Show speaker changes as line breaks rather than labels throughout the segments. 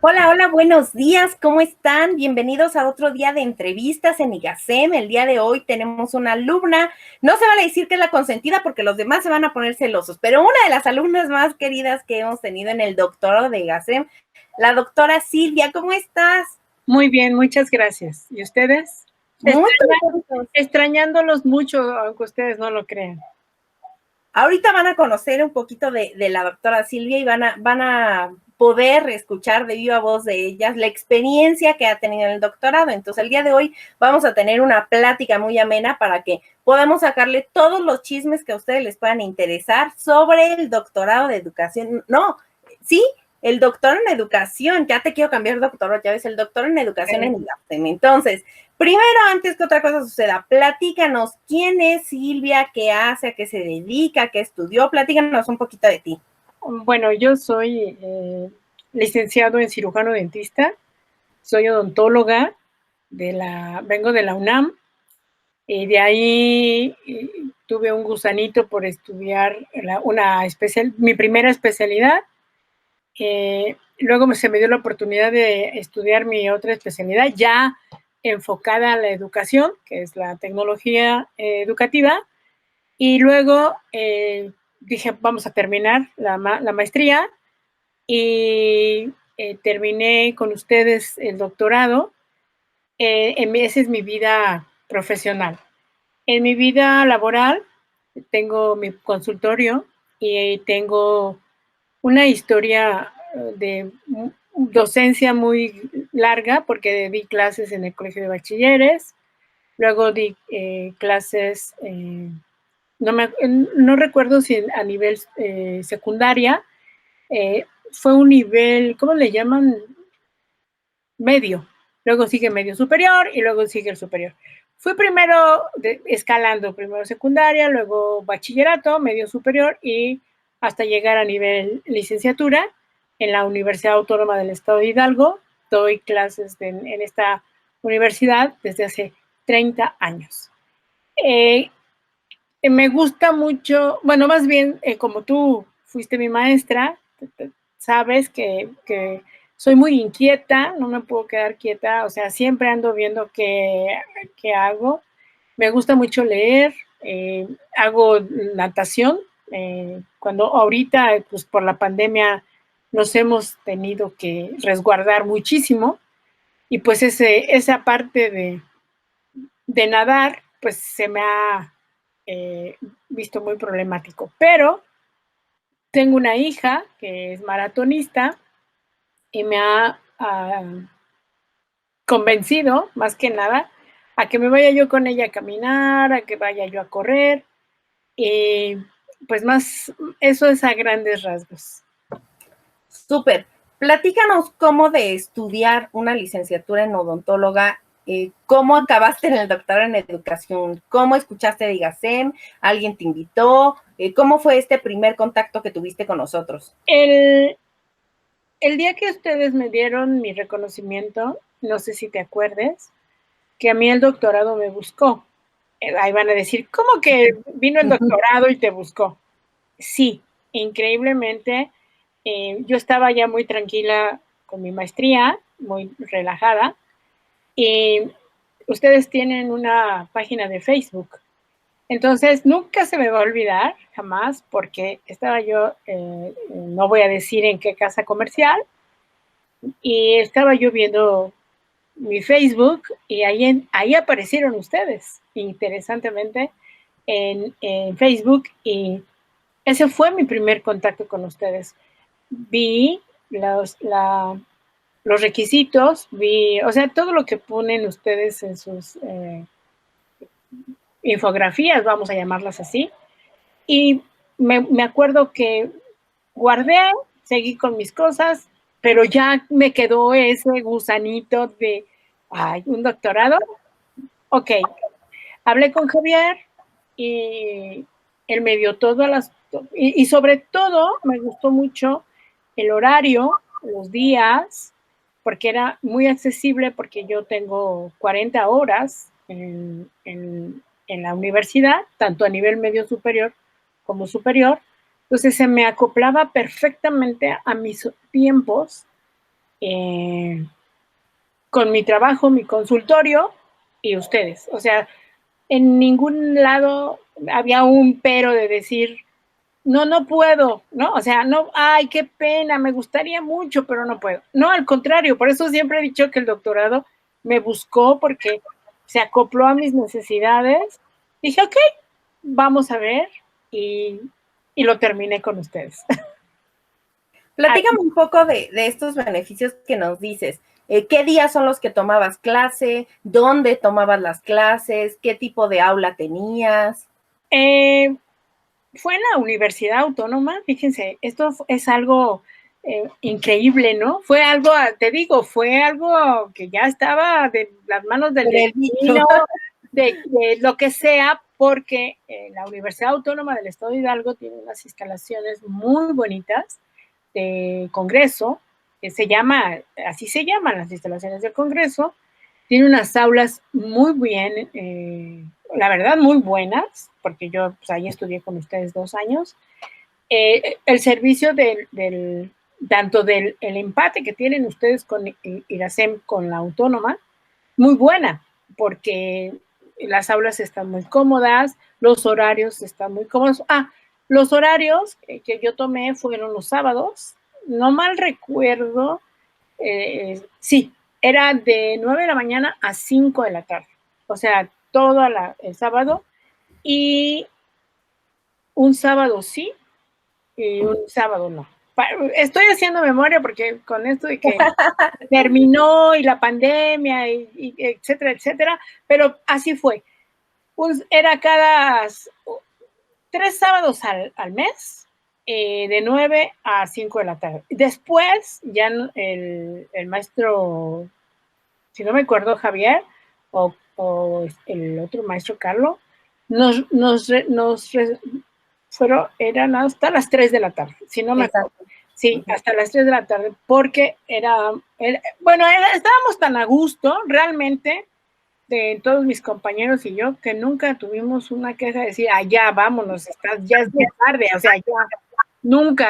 Hola, hola, buenos días, ¿cómo están? Bienvenidos a otro día de entrevistas en IGACEM. El día de hoy tenemos una alumna, no se vale decir que es la consentida porque los demás se van a poner celosos, pero una de las alumnas más queridas que hemos tenido en el doctorado de IGACEM, la doctora Silvia, ¿cómo estás?
Muy bien, muchas gracias. ¿Y ustedes?
Muy contentos.
Extrañándolos mucho, aunque ustedes no lo crean.
Ahorita van a conocer un poquito de la doctora Silvia y van a poder escuchar de viva voz de ellas la experiencia que ha tenido en el doctorado. Entonces, el día de hoy vamos a tener una plática muy amena para que podamos sacarle todos los chismes que a ustedes les puedan interesar sobre el doctorado de educación. No, sí, el doctor en educación. Ya te quiero cambiar doctorado, ya ves, el doctor en educación en IGACEM. Entonces, primero, antes que otra cosa suceda, platícanos quién es Silvia, qué hace, a qué se dedica, qué estudió. Platícanos un poquito de ti.
Bueno, yo soy licenciado en cirujano dentista, soy odontóloga, vengo de la UNAM, y de ahí tuve un gusanito por estudiar mi primera especialidad. Luego se me dio la oportunidad de estudiar mi otra especialidad, ya enfocada a la educación, que es la tecnología educativa. Y luego dije, vamos a terminar la maestría y terminé con ustedes el doctorado. Esa es mi vida profesional. En mi vida laboral tengo mi consultorio y tengo una historia de docencia muy larga porque di clases en el colegio de bachilleres, luego di clases, no recuerdo si a nivel secundaria, fue un nivel, ¿cómo le llaman? Medio, luego sigue medio superior y luego sigue el superior. Fui primero escalando, primero secundaria, luego bachillerato, medio superior y hasta llegar a nivel licenciatura en la Universidad Autónoma del Estado de Hidalgo. Doy clases en esta universidad desde hace 30 años. Me gusta mucho, bueno, más bien, como tú fuiste mi maestra, sabes que soy muy inquieta, no me puedo quedar quieta, o sea, siempre ando viendo qué hago. Me gusta mucho leer, hago natación. Cuando ahorita, pues por la pandemia, nos hemos tenido que resguardar muchísimo y pues esa parte de nadar, pues se me ha visto muy problemático. Pero tengo una hija que es maratonista y me ha convencido, más que nada, a que me vaya yo con ella a caminar, a que vaya yo a correr, y pues más, eso es a grandes rasgos.
Súper. Platícanos cómo de estudiar una licenciatura en odontóloga, cómo acabaste en el doctorado en educación, cómo escuchaste de IGACEM, alguien te invitó, cómo fue este primer contacto que tuviste con nosotros.
El día que ustedes me dieron mi reconocimiento, no sé si te acuerdes, que a mí el doctorado me buscó. Ahí van a decir, ¿cómo que vino el doctorado y te buscó? Sí, increíblemente, yo estaba ya muy tranquila con mi maestría, muy relajada, y ustedes tienen una página de Facebook. Entonces, nunca se me va a olvidar, jamás, porque estaba yo, no voy a decir en qué casa comercial, y estaba yo viendo mi Facebook y ahí aparecieron ustedes, interesantemente, en Facebook, y ese fue mi primer contacto con ustedes. Vi los requisitos, o sea, todo lo que ponen ustedes en sus infografías, vamos a llamarlas así, y me acuerdo que guardé, seguí con mis cosas, pero ya me quedó ese gusanito de, ay, un doctorado. Ok, hablé con Javier y él me dio todas y sobre todo me gustó mucho el horario, los días, porque era muy accesible, porque yo tengo 40 horas en la universidad, tanto a nivel medio superior como superior. Entonces se me acoplaba perfectamente a mis tiempos con mi trabajo, mi consultorio y ustedes. O sea, en ningún lado había un pero de decir, no, no puedo, ¿no? O sea, no, ay, qué pena, me gustaría mucho, pero no puedo. No, al contrario, por eso siempre he dicho que el doctorado me buscó porque se acopló a mis necesidades. Dije, ok, vamos a ver y lo terminé con ustedes.
Platícame un poco de estos beneficios que nos dices. ¿Qué días son los que tomabas clase? ¿Dónde tomabas las clases? ¿Qué tipo de aula tenías?
Fue en la Universidad Autónoma, fíjense, esto es algo increíble, ¿no? Fue algo, te digo, fue algo que ya estaba de las manos del destino, de lo que sea, porque la Universidad Autónoma del Estado de Hidalgo tiene unas instalaciones muy bonitas de Congreso, que así se llaman las instalaciones del Congreso, tiene unas aulas muy bien, la verdad, muy buenas, porque yo pues, ahí estudié con ustedes 2 años. El servicio tanto del el empate que tienen ustedes con IRASEM, con la autónoma, muy buena, porque las aulas están muy cómodas, los horarios están muy cómodos. Los horarios que yo tomé fueron los sábados, no mal recuerdo, sí, era de 9 de la mañana a 5 de la tarde, o sea, todo el sábado, y un sábado sí, y un sábado no. Estoy haciendo memoria porque con esto de que terminó y la pandemia, y etcétera, etcétera, pero así fue. Era cada 3 sábados al mes, de 9 a 5 de la tarde. Después, ya el maestro, si no me acuerdo, Javier, o el otro maestro Carlos, eran hasta las 3 de la tarde, si no me acuerdo. Sí, hasta las 3 de la tarde, porque estábamos tan a gusto, realmente, de todos mis compañeros y yo, que nunca tuvimos una queja de decir, ya vámonos, ya es muy tarde, o sea,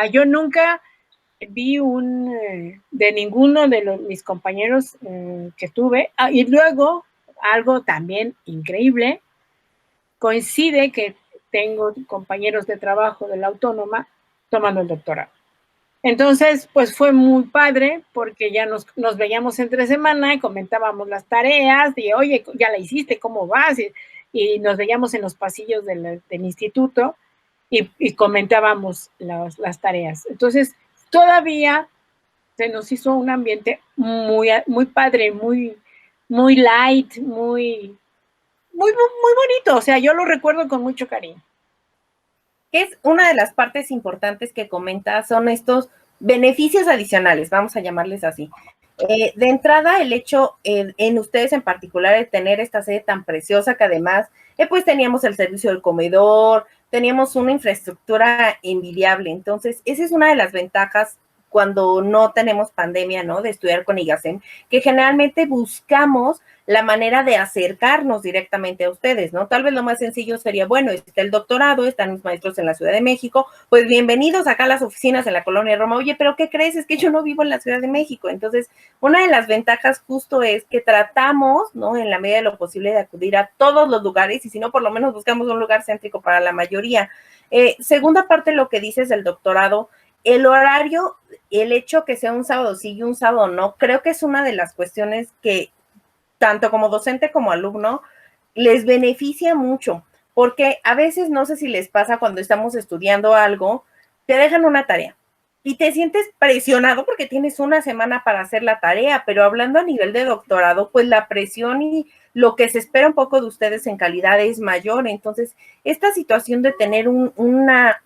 yo nunca vi de ninguno de mis compañeros que tuve, y luego, algo también increíble, coincide que tengo compañeros de trabajo de la autónoma tomando el doctorado. Entonces, pues fue muy padre porque ya nos veíamos entre semana y comentábamos las tareas y, oye, ya la hiciste, ¿cómo vas? Y nos veíamos en los pasillos del instituto y comentábamos las tareas. Entonces, todavía se nos hizo un ambiente muy, muy padre, muy, muy light, muy, muy, muy bonito. O sea, yo lo recuerdo con mucho cariño.
Es una de las partes importantes que comenta, son estos beneficios adicionales, vamos a llamarles así. De entrada, el hecho en ustedes en particular de tener esta sede tan preciosa que además, pues teníamos el servicio del comedor, teníamos una infraestructura envidiable. Entonces, esa es una de las ventajas cuando no tenemos pandemia, ¿no? De estudiar con IGASEM, que generalmente buscamos la manera de acercarnos directamente a ustedes, ¿no? Tal vez lo más sencillo sería, bueno, está el doctorado, están mis maestros en la Ciudad de México, pues bienvenidos acá a las oficinas en la Colonia Roma. Oye, pero ¿qué crees? Es que yo no vivo en la Ciudad de México. Entonces, una de las ventajas justo es que tratamos, ¿no? En la medida de lo posible de acudir a todos los lugares y si no, por lo menos buscamos un lugar céntrico para la mayoría. Segunda parte, lo que dices del doctorado, el horario, el hecho que sea un sábado sí y un sábado no, creo que es una de las cuestiones que tanto como docente como alumno, les beneficia mucho, porque a veces no sé si les pasa cuando estamos estudiando algo, te dejan una tarea y te sientes presionado porque tienes una semana para hacer la tarea, pero hablando a nivel de doctorado, pues la presión y lo que se espera un poco de ustedes en calidad es mayor. Entonces, esta situación de tener una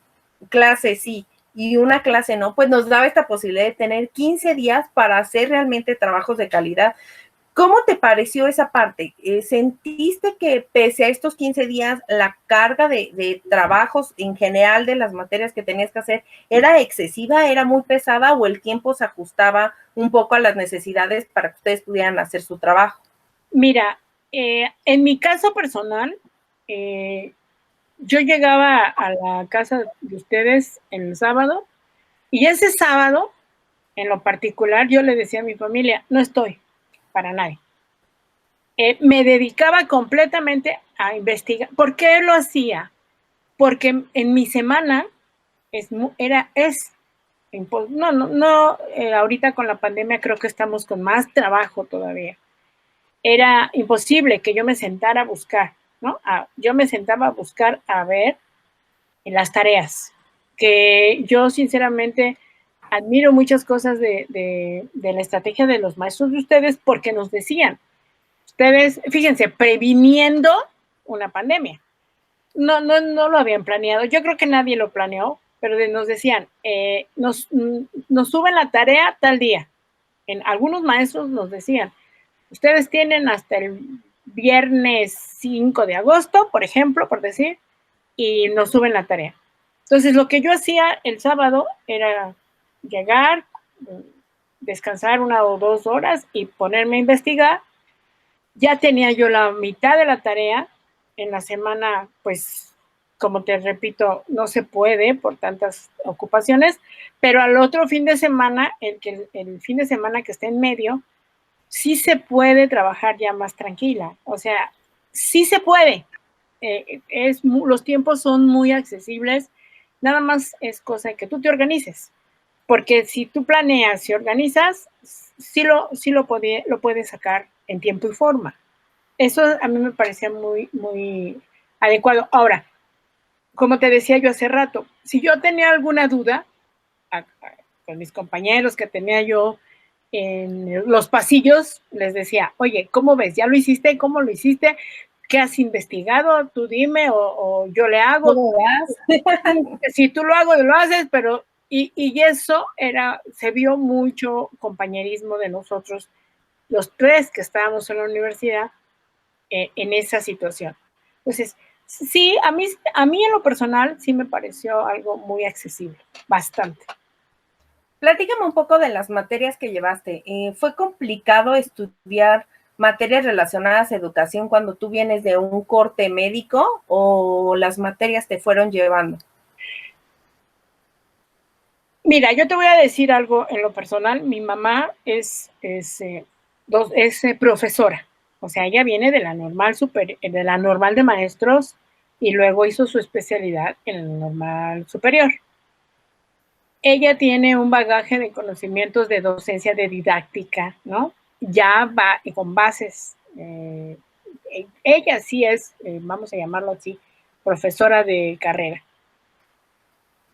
clase sí y una clase no, pues nos daba esta posibilidad de tener 15 días para hacer realmente trabajos de calidad. ¿Cómo te pareció esa parte? ¿Sentiste que pese a estos 15 días la carga de trabajos en general de las materias que tenías que hacer era excesiva, era muy pesada o el tiempo se ajustaba un poco a las necesidades para que ustedes pudieran hacer su trabajo?
Mira, en mi caso personal, yo llegaba a la casa de ustedes el sábado y ese sábado en lo particular, yo le decía a mi familia, no estoy para nadie. Me dedicaba completamente a investigar. ¿Por qué lo hacía? Porque en mi semana ahorita con la pandemia creo que estamos con más trabajo todavía. Era imposible que yo me sentara a buscar, ¿no? Yo me sentaba a buscar a ver en las tareas, que yo sinceramente admiro muchas cosas de la estrategia de los maestros de ustedes porque nos decían, ustedes, fíjense, previniendo una pandemia. No lo habían planeado. Yo creo que nadie lo planeó, pero nos decían, nos suben la tarea tal día. Algunos maestros nos decían, ustedes tienen hasta el viernes 5 de agosto, por ejemplo, por decir, y nos suben la tarea. Entonces, lo que yo hacía el sábado era llegar, descansar 1 o 2 horas y ponerme a investigar. Ya tenía yo la mitad de la tarea. En la semana, pues, como te repito, no se puede por tantas ocupaciones, pero al otro fin de semana, el fin de semana que está en medio, sí se puede trabajar ya más tranquila. O sea, sí se puede. Los tiempos son muy accesibles, nada más es cosa de que tú te organices, porque si tú planeas y organizas, sí lo puedes sacar en tiempo y forma. Eso a mí me parecía muy, muy adecuado. Ahora, como te decía yo hace rato, si yo tenía alguna duda con mis compañeros que tenía yo en los pasillos, les decía, oye, ¿cómo ves? ¿Ya lo hiciste? ¿Cómo lo hiciste? ¿Qué has investigado? Tú dime o yo le hago.
¿Cómo vas?
Si tú lo hago, lo haces, pero y eso se vio mucho compañerismo de nosotros, los 3 que estábamos en la universidad, en esa situación. Entonces, sí, a mí en lo personal sí me pareció algo muy accesible, bastante.
Platícame un poco de las materias que llevaste. ¿Fue complicado estudiar materias relacionadas a educación cuando tú vienes de un corte médico o las materias te fueron llevando?
Mira, yo te voy a decir algo en lo personal. Mi mamá es profesora, o sea, ella viene de la normal de maestros y luego hizo su especialidad en la normal superior. Ella tiene un bagaje de conocimientos de docencia, de didáctica, ¿no? Ya va con bases. Ella sí es, vamos a llamarlo así, profesora de carrera.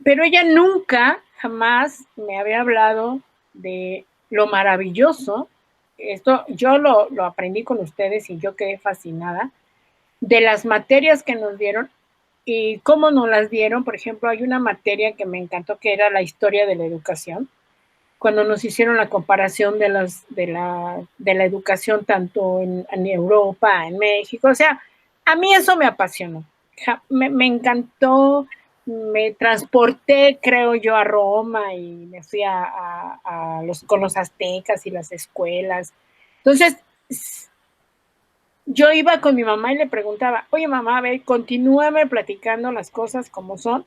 Pero ella nunca, jamás me había hablado de lo maravilloso. Esto yo lo aprendí con ustedes y yo quedé fascinada de las materias que nos dieron y cómo nos las dieron. Por ejemplo, hay una materia que me encantó que era la historia de la educación, cuando nos hicieron la comparación de la educación tanto en Europa, en México. O sea, a mí eso me apasionó, me encantó, me transporté, creo yo, a Roma y me fui con los aztecas y las escuelas. Entonces, yo iba con mi mamá y le preguntaba, oye mamá, a ver, continúame platicando las cosas como son.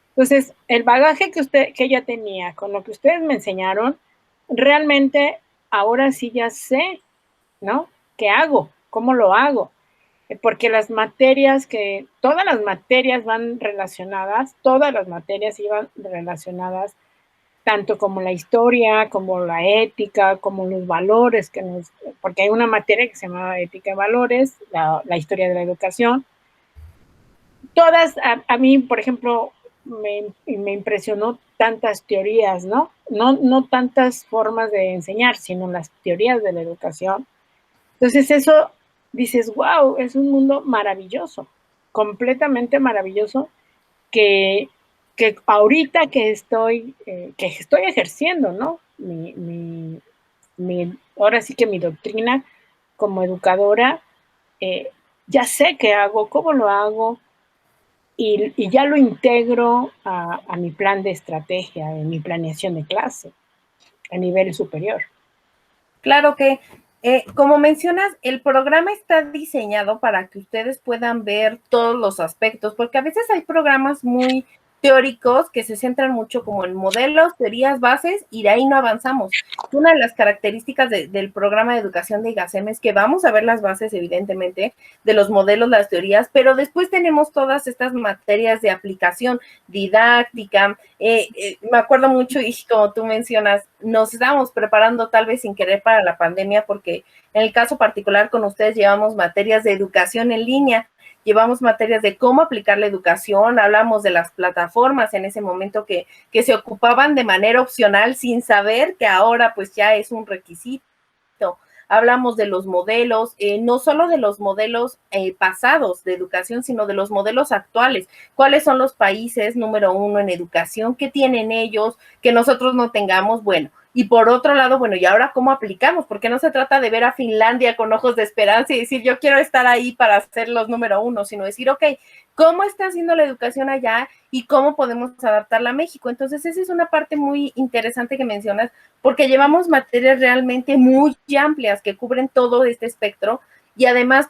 Entonces, el bagaje que ella tenía con lo que ustedes me enseñaron, realmente ahora sí ya sé, ¿no? ¿Qué hago? ¿Cómo lo hago? Porque todas las materias van relacionadas, todas las materias iban relacionadas, tanto como la historia, como la ética, como los valores porque hay una materia que se llama ética y valores, la historia de la educación. Todas, a mí, por ejemplo, me impresionó tantas teorías, ¿no? No tantas formas de enseñar, sino las teorías de la educación. Entonces eso, dices, wow, es un mundo maravilloso, completamente maravilloso, que ahorita que estoy ejerciendo, ¿no? Ahora sí que mi doctrina como educadora, ya sé qué hago, cómo lo hago, y ya lo integro a mi plan de estrategia, en mi planeación de clase a nivel superior.
Claro que, como mencionas, el programa está diseñado para que ustedes puedan ver todos los aspectos, porque a veces hay programas muy teóricos que se centran mucho como en modelos, teorías, bases, y de ahí no avanzamos. Una de las características del programa de educación de IGACEM es que vamos a ver las bases, evidentemente, de los modelos, las teorías, pero después tenemos todas estas materias de aplicación didáctica. Me acuerdo mucho, y como tú mencionas, nos estábamos preparando tal vez sin querer para la pandemia, porque en el caso particular con ustedes llevamos materias de educación en línea, llevamos materias de cómo aplicar la educación, hablamos de las plataformas en ese momento que se ocupaban de manera opcional sin saber que ahora pues ya es un requisito. Hablamos de los modelos, no solo de los modelos pasados de educación, sino de los modelos actuales. ¿Cuáles son los países número uno en educación? ¿Qué tienen ellos que nosotros no tengamos? Bueno, y por otro lado, bueno, ¿y ahora cómo aplicamos? Porque no se trata de ver a Finlandia con ojos de esperanza y decir, yo quiero estar ahí para ser los número uno, sino decir, ok, ¿cómo está haciendo la educación allá y cómo podemos adaptarla a México? Entonces, esa es una parte muy interesante que mencionas, porque llevamos materias realmente muy amplias que cubren todo este espectro y además,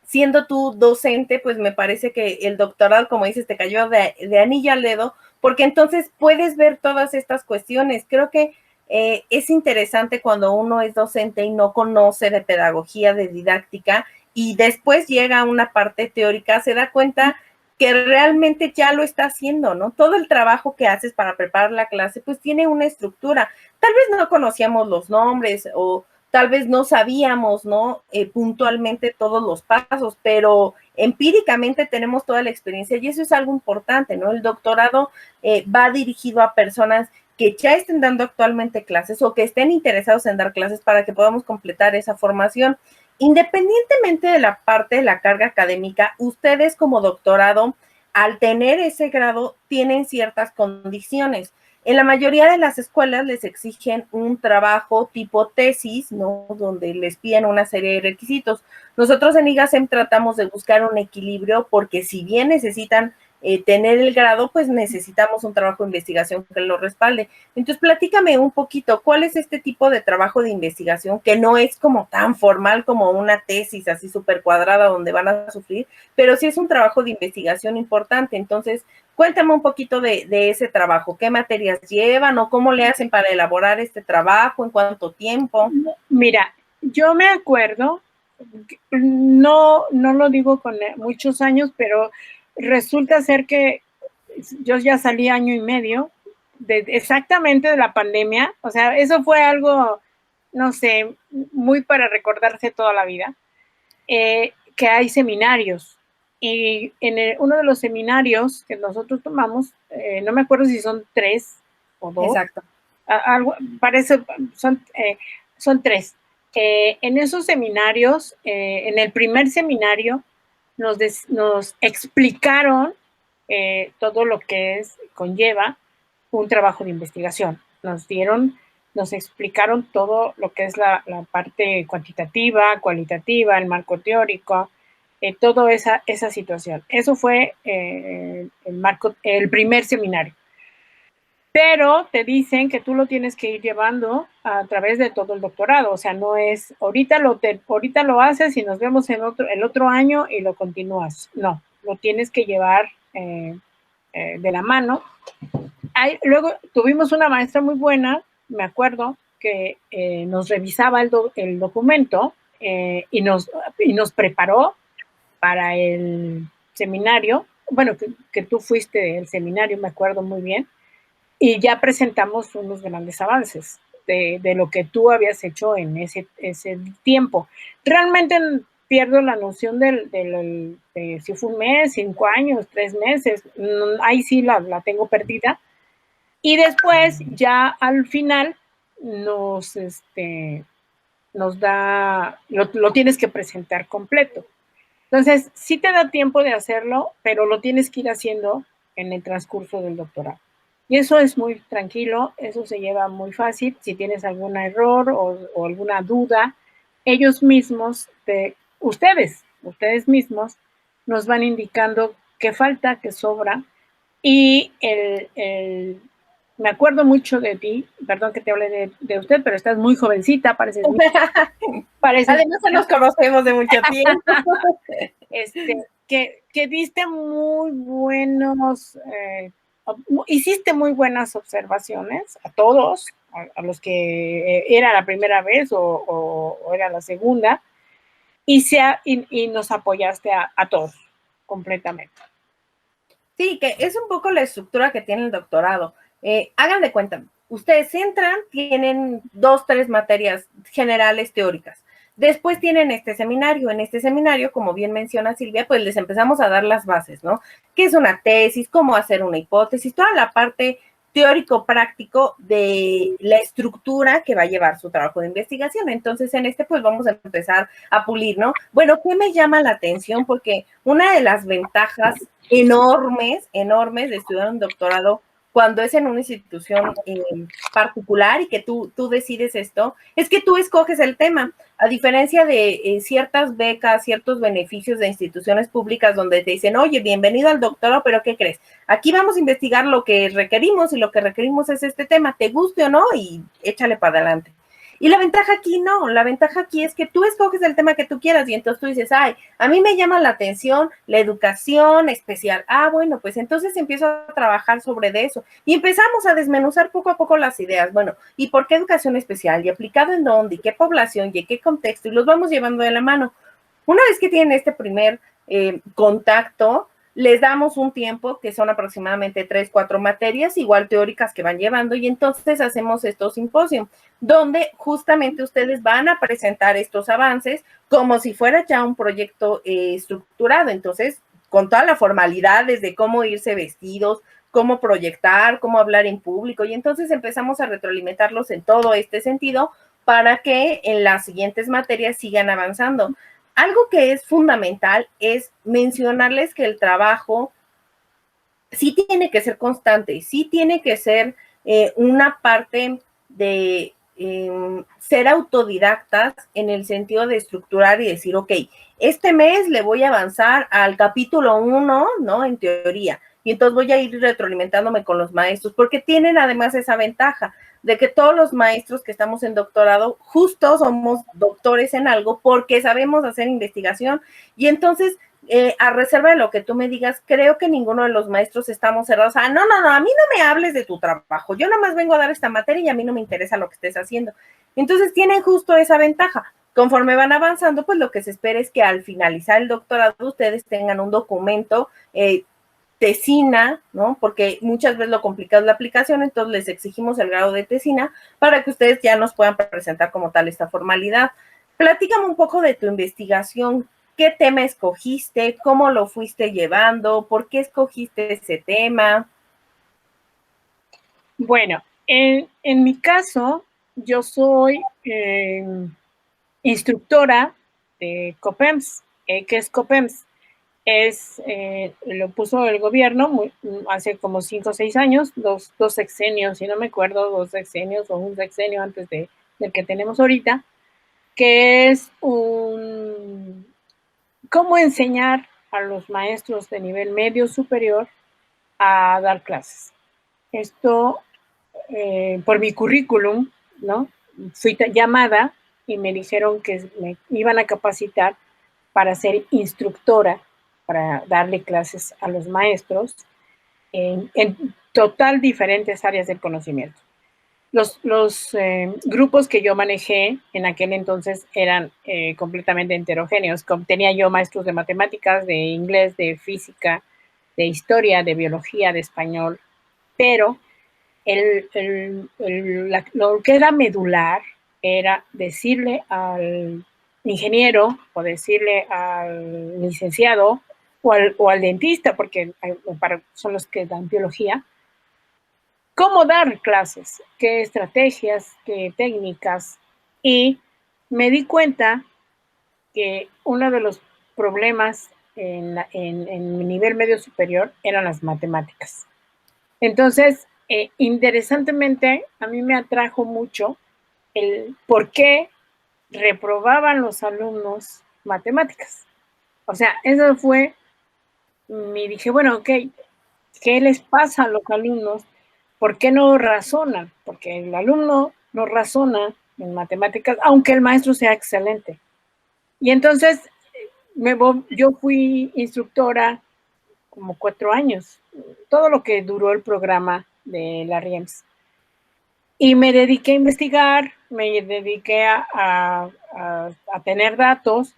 siendo tú docente, pues me parece que el doctorado, como dices, te cayó de anillo al dedo, porque entonces puedes ver todas estas cuestiones. Creo que es interesante cuando uno es docente y no conoce de pedagogía, de didáctica, y después llega a una parte teórica, se da cuenta que realmente ya lo está haciendo, ¿no? Todo el trabajo que haces para preparar la clase, pues tiene una estructura. Tal vez no conocíamos los nombres o tal vez no sabíamos, ¿no? Puntualmente todos los pasos, pero empíricamente tenemos toda la experiencia y eso es algo importante, ¿no? El doctorado va dirigido a personas que ya estén dando actualmente clases o que estén interesados en dar clases para que podamos completar esa formación. Independientemente de la parte de la carga académica, ustedes como doctorado, al tener ese grado, tienen ciertas condiciones. En la mayoría de las escuelas les exigen un trabajo tipo tesis, ¿no? Donde les piden una serie de requisitos. Nosotros en IGACEM tratamos de buscar un equilibrio porque si bien necesitan tener el grado, pues necesitamos un trabajo de investigación que lo respalde. Entonces, platícame un poquito, ¿cuál es este tipo de trabajo de investigación que no es como tan formal como una tesis así súper cuadrada donde van a sufrir, pero sí es un trabajo de investigación importante? Entonces, cuéntame un poquito de ese trabajo, qué materias llevan o cómo le hacen para elaborar este trabajo, en cuánto tiempo.
Mira, yo me acuerdo, no lo digo con muchos años, pero resulta ser que yo ya salí año y medio exactamente de la pandemia, o sea, eso fue algo, no sé, muy para recordarse toda la vida, que hay seminarios. Y en uno de los seminarios que nosotros tomamos, no me acuerdo si son 3 o 2.
Exacto.
Algo, parece, son 3. En esos seminarios, en el primer seminario, nos explicaron todo lo que conlleva un trabajo de investigación. Nos explicaron todo lo que es la parte cuantitativa, cualitativa, el marco teórico, toda esa situación. Eso fue el primer seminario. Pero te dicen que tú lo tienes que ir llevando a través de todo el doctorado, o sea, no es ahorita lo haces y nos vemos el otro año y lo continúas. No, lo tienes que llevar de la mano. Luego tuvimos una maestra muy buena, me acuerdo, que nos revisaba el documento y nos preparó para el seminario. Bueno, que tú fuiste del seminario, me acuerdo muy bien, y ya presentamos unos grandes avances de lo que tú habías hecho en ese tiempo. Realmente pierdo la noción de si fue un mes, 5 años, 3 meses, ahí sí la tengo perdida. Y después, ya al final, nos da, lo tienes que presentar completo. Entonces, sí te da tiempo de hacerlo, pero lo tienes que ir haciendo en el transcurso del doctorado. Y eso es muy tranquilo, eso se lleva muy fácil. Si tienes algún error o alguna duda, ellos mismos, ustedes mismos, nos van indicando qué falta, qué sobra, y me acuerdo mucho de ti, perdón que te hable de usted, pero estás muy jovencita, pareces
Además, nos conocemos de mucho tiempo.
Que diste muy buenos, hiciste muy buenas observaciones a todos, a los que era la primera vez o era la segunda, y nos apoyaste a todos completamente.
Sí, que es un poco la estructura que tiene el doctorado. Hagan de cuenta, ustedes entran, tienen 2, 3 materias generales teóricas. Después tienen este seminario. En este seminario, como bien menciona Silvia, pues les empezamos a dar las bases, ¿no? ¿Qué es una tesis? ¿Cómo hacer una hipótesis? Toda la parte teórico-práctico de la estructura que va a llevar su trabajo de investigación. Entonces, en este, pues vamos a empezar a pulir, ¿no? Bueno, ¿qué me llama la atención? Porque una de las ventajas enormes, enormes de estudiar un doctorado cuando es en una institución particular y que tú decides esto, es que tú escoges el tema, a diferencia de ciertas becas, ciertos beneficios de instituciones públicas donde te dicen, oye, bienvenido al doctorado, pero ¿qué crees? Aquí vamos a investigar lo que requerimos y lo que requerimos es este tema, te guste o no, y échale para adelante. Y la ventaja aquí no, la ventaja aquí es que tú escoges el tema que tú quieras y entonces tú dices, ay, a mí me llama la atención la educación especial. Ah, bueno, pues entonces empiezo a trabajar sobre eso y empezamos a desmenuzar poco a poco las ideas. Bueno, ¿y por qué educación especial? ¿Y aplicado en dónde? ¿Y qué población? ¿Y qué contexto? Y los vamos llevando de la mano. Una vez que tienen este primer contacto, les damos un tiempo que son aproximadamente 3, 4 materias, igual teóricas que van llevando, y entonces hacemos estos simposios, donde justamente ustedes van a presentar estos avances como si fuera ya un proyecto estructurado. Entonces, con toda la formalidad desde cómo irse vestidos, cómo proyectar, cómo hablar en público, y entonces empezamos a retroalimentarlos en todo este sentido para que en las siguientes materias sigan avanzando. Algo que es fundamental es mencionarles que el trabajo sí tiene que ser constante, sí tiene que ser una parte de ser autodidactas en el sentido de estructurar y decir, ok, este mes le voy a avanzar al capítulo 1, ¿no? En teoría. Y entonces voy a ir retroalimentándome con los maestros, porque tienen además esa ventaja de que todos los maestros que estamos en doctorado, justo somos doctores en algo porque sabemos hacer investigación. Y entonces a reserva de lo que tú me digas, creo que ninguno de los maestros estamos cerrados. Ah, no, a mí no me hables de tu trabajo. Yo nada más vengo a dar esta materia y a mí no me interesa lo que estés haciendo. Entonces tienen justo esa ventaja. Conforme van avanzando, pues lo que se espera es que al finalizar el doctorado ustedes tengan un documento tesina, ¿no? Porque muchas veces lo complicado es la aplicación, entonces les exigimos el grado de tesina para que ustedes ya nos puedan presentar como tal esta formalidad. Platícame un poco de tu investigación. ¿Qué tema escogiste? ¿Cómo lo fuiste llevando? ¿Por qué escogiste ese tema?
Bueno, en mi caso, yo soy instructora de COPEMS. ¿Qué es COPEMS? Lo puso el gobierno hace como 5 o 6 años, dos sexenios, si no me acuerdo, 2 sexenios o un sexenio antes del que tenemos ahorita, que es cómo enseñar a los maestros de nivel medio superior a dar clases. Esto, por mi currículum, ¿no? Fui llamada y me dijeron que me iban a capacitar para ser instructora, para darle clases a los maestros en total diferentes áreas del conocimiento. Los grupos que yo manejé en aquel entonces eran completamente heterogéneos. Tenía yo maestros de matemáticas, de inglés, de física, de historia, de biología, de español, pero lo que era medular era decirle al ingeniero o decirle al licenciado o al dentista, porque son los que dan biología, cómo dar clases, qué estrategias, qué técnicas. Y me di cuenta que uno de los problemas en mi nivel medio superior eran las matemáticas. Entonces, interesantemente, a mí me atrajo mucho el por qué reprobaban los alumnos matemáticas. O sea, eso fue, me dije, bueno, ok, ¿qué les pasa a los alumnos ¿Por qué no razonan? Porque el alumno no razona en matemáticas, aunque el maestro sea excelente. Y entonces yo fui instructora como 4 años, todo lo que duró el programa de la RIEMS. Y me dediqué a investigar, me dediqué a tener datos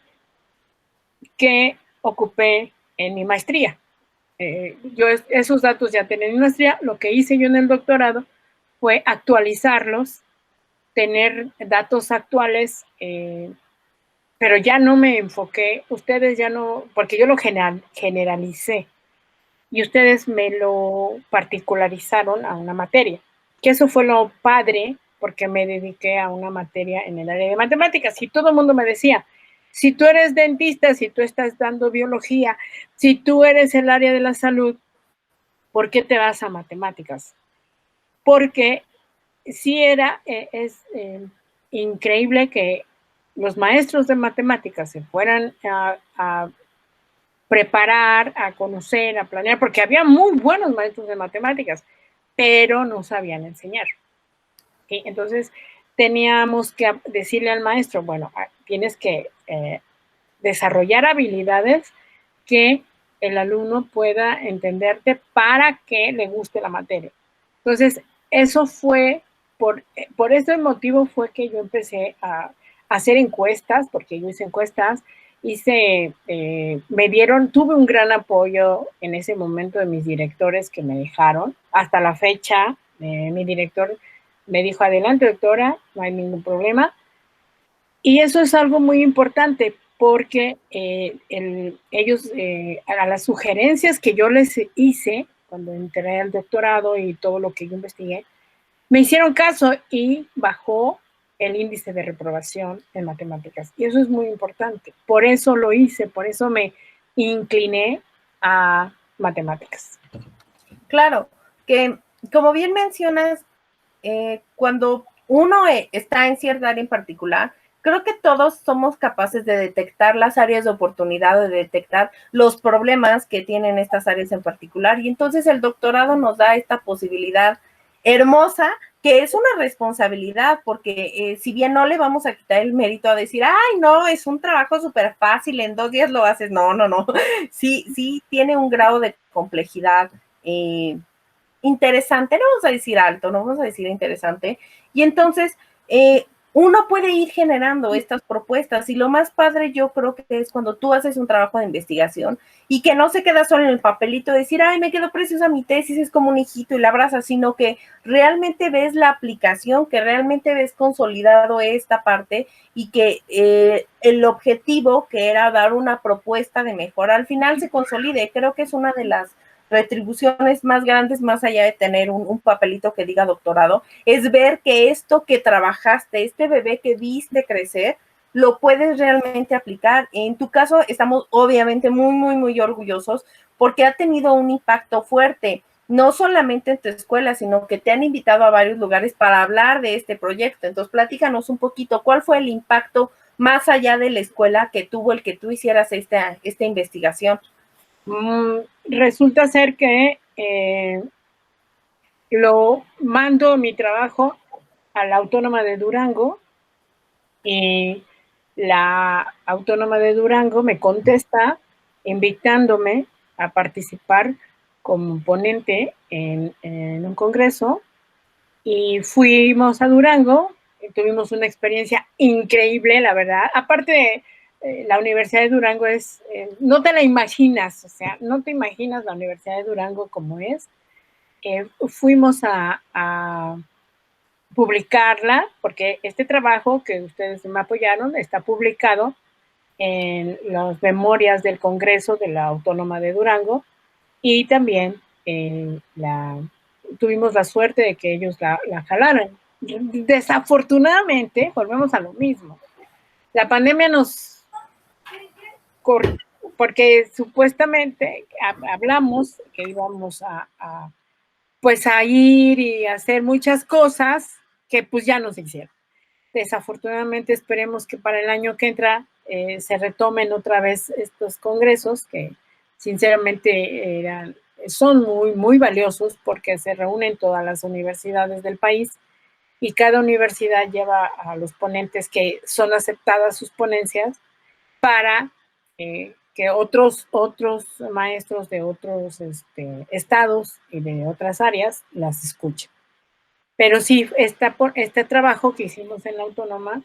que ocupé en mi maestría. Yo esos datos ya tenía en mi maestría. Lo que hice yo en el doctorado fue actualizarlos, tener datos actuales, pero ya no me enfoqué, ustedes ya no, porque yo lo generalicé y ustedes me lo particularizaron a una materia, que eso fue lo padre, porque me dediqué a una materia en el área de matemáticas y todo el mundo me decía, si tú eres dentista, si tú estás dando biología, si tú eres el área de la salud, ¿por qué te vas a matemáticas? Porque sí es increíble que los maestros de matemáticas se fueran a preparar, a conocer, a planear, porque había muy buenos maestros de matemáticas, pero no sabían enseñar. ¿Sí? Entonces teníamos que decirle al maestro, bueno, tienes que desarrollar habilidades que el alumno pueda entenderte para que le guste la materia. Entonces, eso fue, por ese motivo fue que yo empecé a hacer encuestas, porque yo hice encuestas, tuve un gran apoyo en ese momento de mis directores que me dejaron. Hasta la fecha, mi director me dijo, adelante doctora, no hay ningún problema. Y eso es algo muy importante porque ellos, a las sugerencias que yo les hice cuando entré al doctorado y todo lo que yo investigué, me hicieron caso y bajó el índice de reprobación en matemáticas. Y eso es muy importante. Por eso lo hice, por eso me incliné a matemáticas.
Claro, que como bien mencionas, cuando uno está en cierta área en particular, creo que todos somos capaces de detectar las áreas de oportunidad, de detectar los problemas que tienen estas áreas en particular. Y entonces el doctorado nos da esta posibilidad hermosa, que es una responsabilidad, porque si bien no le vamos a quitar el mérito a decir, ay, no, es un trabajo súper fácil, en 2 días lo haces. No, no, no. Sí tiene un grado de complejidad interesante, no vamos a decir alto, no vamos a decir interesante, y entonces uno puede ir generando estas propuestas, y lo más padre yo creo que es cuando tú haces un trabajo de investigación y que no se queda solo en el papelito de decir, ay, me quedó preciosa mi tesis, es como un hijito y la abrazas, sino que realmente ves la aplicación, que realmente ves consolidado esta parte y que el objetivo, que era dar una propuesta de mejora, al final se consolide. Creo que es una de las retribuciones más grandes, más allá de tener un papelito que diga doctorado, es ver que esto que trabajaste, este bebé que viste crecer, lo puedes realmente aplicar. En tu caso, estamos obviamente muy, muy, muy orgullosos porque ha tenido un impacto fuerte, no solamente en tu escuela, sino que te han invitado a varios lugares para hablar de este proyecto. Entonces, platícanos un poquito, ¿cuál fue el impacto más allá de la escuela que tuvo el que tú hicieras esta investigación?
Resulta ser que lo mando mi trabajo a la Autónoma de Durango y la Autónoma de Durango me contesta invitándome a participar como ponente en un congreso y fuimos a Durango y tuvimos una experiencia increíble, la verdad. Aparte, la Universidad de Durango no te la imaginas, o sea, no te imaginas la Universidad de Durango como es. Fuimos a publicarla, porque este trabajo que ustedes me apoyaron está publicado en las memorias del Congreso de la Autónoma de Durango y también tuvimos la suerte de que ellos la jalaran. Desafortunadamente, volvemos a lo mismo. La pandemia nos corrió, porque supuestamente hablamos que íbamos pues a ir y hacer muchas cosas que pues ya no se hicieron. Desafortunadamente esperemos que para el año que entra se retomen otra vez estos congresos que sinceramente son muy, muy valiosos porque se reúnen todas las universidades del país y cada universidad lleva a los ponentes que son aceptadas sus ponencias para que otros maestros de otros estados y de otras áreas las escuchen. Pero sí, este trabajo que hicimos en la Autónoma,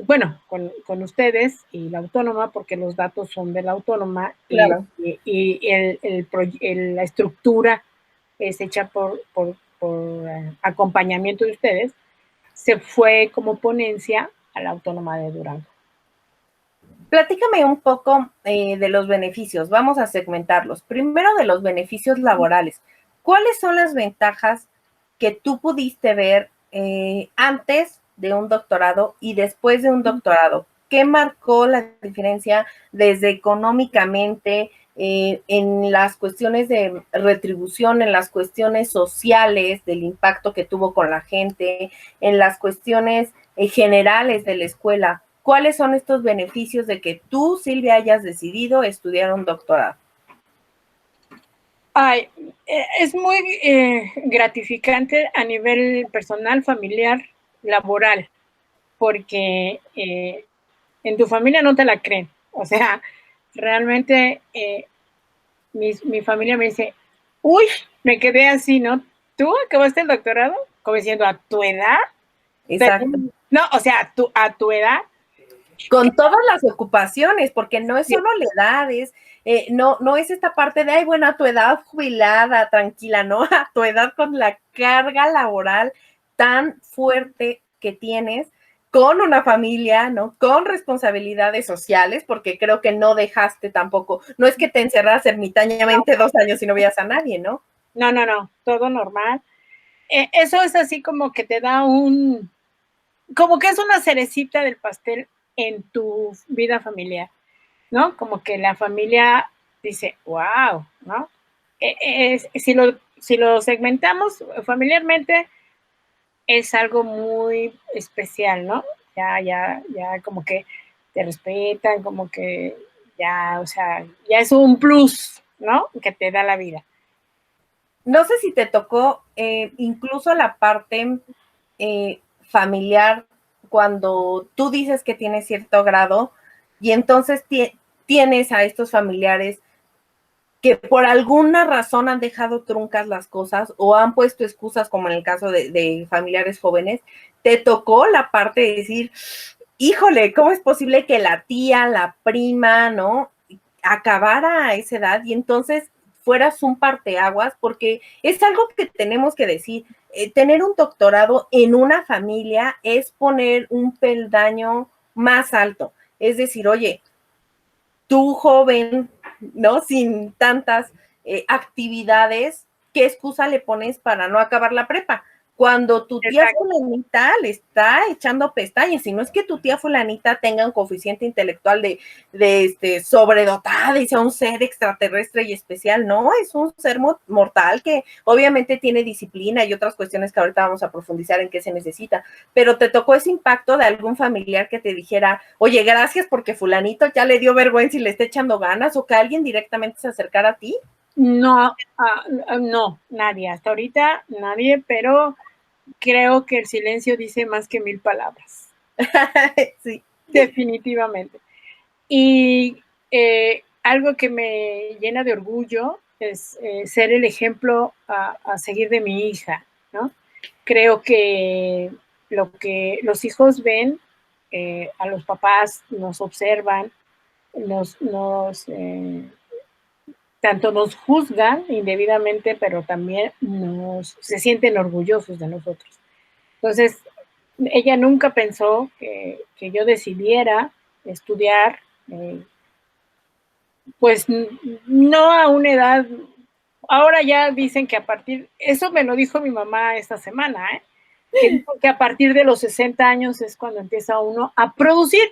bueno, con ustedes y la Autónoma, porque los datos son de la Autónoma
Claro.
la estructura es hecha por acompañamiento de ustedes, se fue como ponencia a la Autónoma de Durango.
Platícame un poco de los beneficios. Vamos a segmentarlos. Primero de los beneficios laborales. ¿Cuáles son las ventajas que tú pudiste ver antes de un doctorado y después de un doctorado? ¿Qué marcó la diferencia desde económicamente, en las cuestiones de retribución, en las cuestiones sociales, del impacto que tuvo con la gente, en las cuestiones generales de la escuela? ¿Cuáles son estos beneficios de que tú, Silvia, hayas decidido estudiar un doctorado?
Ay, es muy gratificante a nivel personal, familiar, laboral, porque en tu familia no te la creen. O sea, realmente mi familia me dice, uy, me quedé así, ¿no? ¿Tú acabaste el doctorado? Como diciendo, ¿a tu edad?
Exacto.
No, o sea, a tu edad.
Con todas las ocupaciones, porque no es solo la edad, no es esta parte de, ay, bueno, a tu edad jubilada, tranquila, ¿no? A tu edad con la carga laboral tan fuerte que tienes, con una familia, ¿no? Con responsabilidades sociales, porque creo que no dejaste tampoco, no es que te encerras ermitañamente 2 años y no veías a nadie, ¿no?
No, todo normal. Eso es así como que te da como que es una cerecita del pastel en tu vida familiar, ¿no? Como que la familia dice, wow, ¿no? Si lo segmentamos familiarmente, es algo muy especial, ¿no? Ya como que te respetan, como que ya, o sea, ya es un plus, ¿no? Que te da la vida.
No sé si te tocó incluso la parte familiar cuando tú dices que tienes cierto grado y entonces tienes a estos familiares que por alguna razón han dejado truncas las cosas o han puesto excusas, como en el caso de familiares jóvenes. Te tocó la parte de decir, híjole, ¿cómo es posible que la tía, la prima, ¿no? Acabara a esa edad y entonces fueras un parteaguas, porque es algo que tenemos que decir. Tener un doctorado en una familia es poner un peldaño más alto. Es decir, oye, tú joven, ¿no? Sin tantas actividades, ¿qué excusa le pones para no acabar la prepa? Cuando tu tía
Exacto.
fulanita le está echando pestañas, y no es que tu tía fulanita tenga un coeficiente intelectual de sobredotada y sea un ser extraterrestre y especial, no, es un ser mortal que obviamente tiene disciplina y otras cuestiones que ahorita vamos a profundizar en qué se necesita, pero te tocó ese impacto de algún familiar que te dijera, oye, gracias porque fulanito ya le dio vergüenza y le está echando ganas, o que alguien directamente se acercara a ti.
No, no, nadie, hasta ahorita nadie, pero creo que el silencio dice más que 1000 palabras.
Sí.
Definitivamente. Y algo que me llena de orgullo es ser el ejemplo a seguir de mi hija, ¿no? Creo que lo que los hijos ven, a los papás nos observan, tanto nos juzgan indebidamente, pero también se sienten orgullosos de nosotros. Entonces, ella nunca pensó que yo decidiera estudiar, pues no a una edad, ahora ya dicen que eso me lo dijo mi mamá esta semana, que dijo que a partir de los 60 años es cuando empieza uno a producir.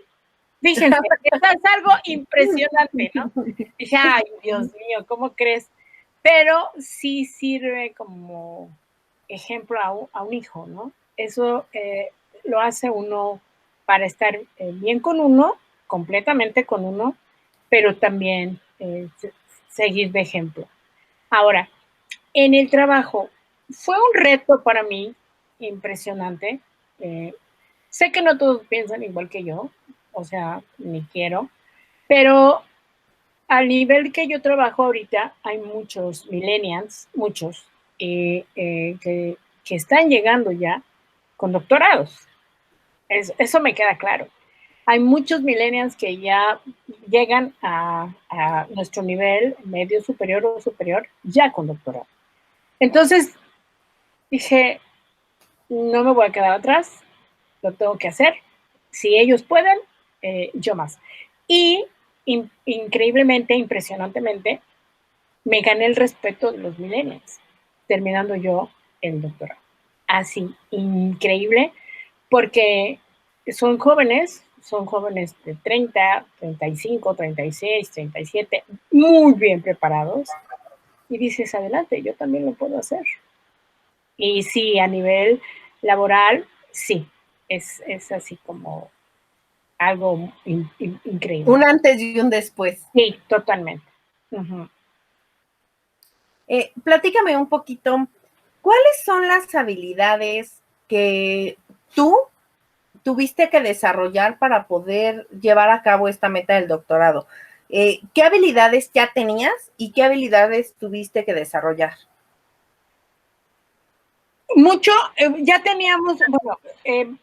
Fíjense, eso es algo impresionante, ¿no? Dije, ay, Dios mío, ¿cómo crees? Pero sí sirve como ejemplo a un hijo, ¿no? Eso lo hace uno para estar bien con uno, completamente con uno, pero también seguir de ejemplo. Ahora, En el trabajo, fue un reto para mí impresionante. Sé que no todos piensan igual que yo, o sea, ni quiero, pero al nivel que yo trabajo ahorita, hay muchos millennials, muchos, que están llegando ya con doctorados. Eso me queda claro. Hay muchos millennials que ya llegan a nuestro nivel medio superior o superior ya con doctorado. Entonces dije, no me voy a quedar atrás, lo tengo que hacer. Si ellos pueden, yo más. Y increíblemente, impresionantemente, me gané el respeto de los millennials, terminando yo el doctorado. Así, increíble, porque son jóvenes de 30, 35, 36, 37, muy bien preparados. Y dices, adelante, yo también lo puedo hacer. Y sí, a nivel laboral, sí, es así como algo increíble.
Un antes y un después.
Sí, totalmente. Uh-huh.
Platícame un poquito, ¿cuáles son las habilidades que tú tuviste que desarrollar para poder llevar a cabo esta meta del doctorado? ¿Qué habilidades ya tenías y qué habilidades tuviste que desarrollar?
Mucho, ya teníamos, bueno,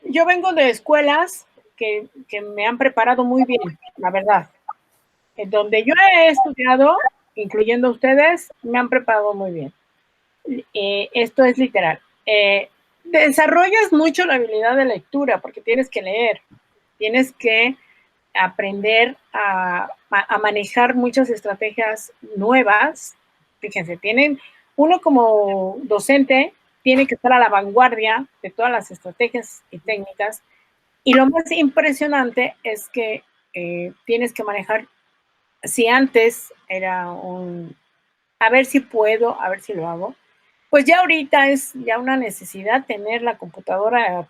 yo vengo de escuelas que me han preparado muy bien, la verdad. Donde yo he estudiado, incluyendo ustedes, me han preparado muy bien. Esto es literal. Desarrollas mucho la habilidad de lectura porque tienes que leer, tienes que aprender a manejar muchas estrategias nuevas. Fíjense, uno como docente tiene que estar a la vanguardia de todas las estrategias y técnicas. Y lo más impresionante es que tienes que manejar, si antes era a ver si puedo, a ver si lo hago, pues ya ahorita es ya una necesidad tener la computadora,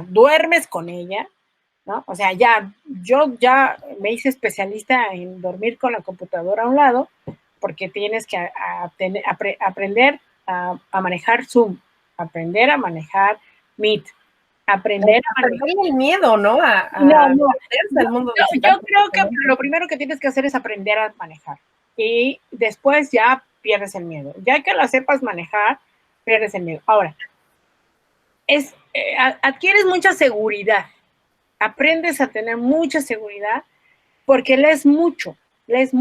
duermes con ella, ¿no? O sea, yo ya me hice especialista en dormir con la computadora a un lado, porque tienes que aprender a manejar Zoom, aprender a manejar Meet, aprender a manejar
el miedo, ¿no?
No.
Al mundo digital.
Yo creo que lo primero que tienes que hacer es aprender a manejar y después ya pierdes el miedo. Ya que la sepas manejar, pierdes el miedo. Ahora, adquieres mucha seguridad, aprendes a tener mucha seguridad porque lees mucho, lees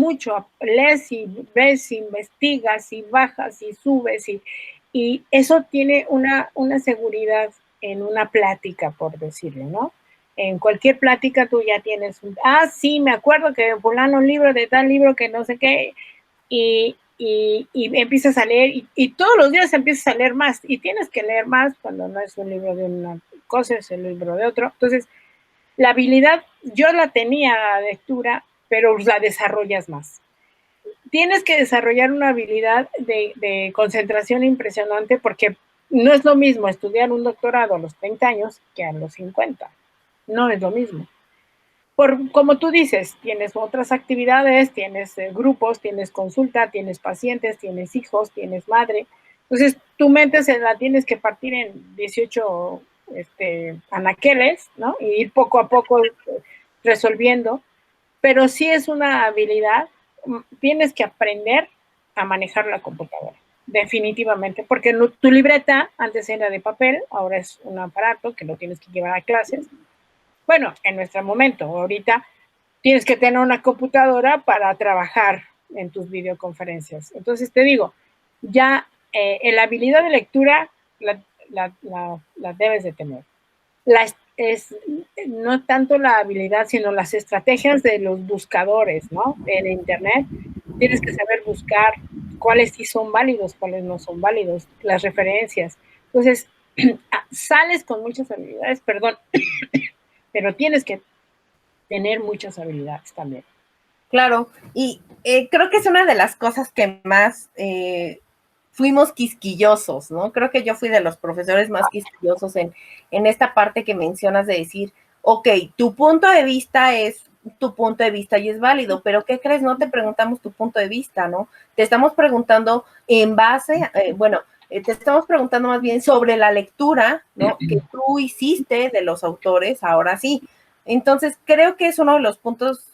y ves, investigas y bajas y subes y eso tiene una seguridad en una plática, por decirlo, ¿no? En cualquier plática tú ya tienes sí, me acuerdo que fulano un libro de tal libro que no sé qué, y empiezas a leer, y todos los días empiezas a leer más, y tienes que leer más cuando no es un libro de una cosa, es el libro de otro. Entonces, la habilidad, yo la tenía la lectura, pero la desarrollas más. Tienes que desarrollar una habilidad de concentración impresionante porque no es lo mismo estudiar un doctorado a los 30 años que a los 50. No es lo mismo. Como tú dices, tienes otras actividades, tienes grupos, tienes consulta, tienes pacientes, tienes hijos, tienes madre. Entonces, tu mente se la tienes que partir en 18 anaqueles, ¿no? Y ir poco a poco resolviendo. Pero sí es una habilidad, tienes que aprender a manejar la computadora, definitivamente, porque tu libreta antes era de papel, ahora es un aparato que lo tienes que llevar a clases. Bueno, en nuestro momento, ahorita tienes que tener una computadora para trabajar en tus videoconferencias. Entonces te digo, ya la habilidad de lectura la debes de tener. No tanto la habilidad, sino las estrategias de los buscadores, ¿no? En Internet tienes que saber buscar cuáles sí son válidos, cuáles no son válidos, las referencias. Entonces, sales con muchas habilidades, perdón, pero tienes que tener muchas habilidades también.
Claro, y creo que es una de las cosas que más fuimos quisquillosos, ¿no? Creo que yo fui de los profesores más quisquillosos en esta parte que mencionas de decir, ok, tu punto de vista es tu punto de vista y es válido, pero ¿qué crees? No te preguntamos tu punto de vista, ¿no? Te estamos preguntando en base, te estamos preguntando más bien sobre la lectura, ¿no? Que tú hiciste de los autores, ahora sí. Entonces, creo que es uno de los puntos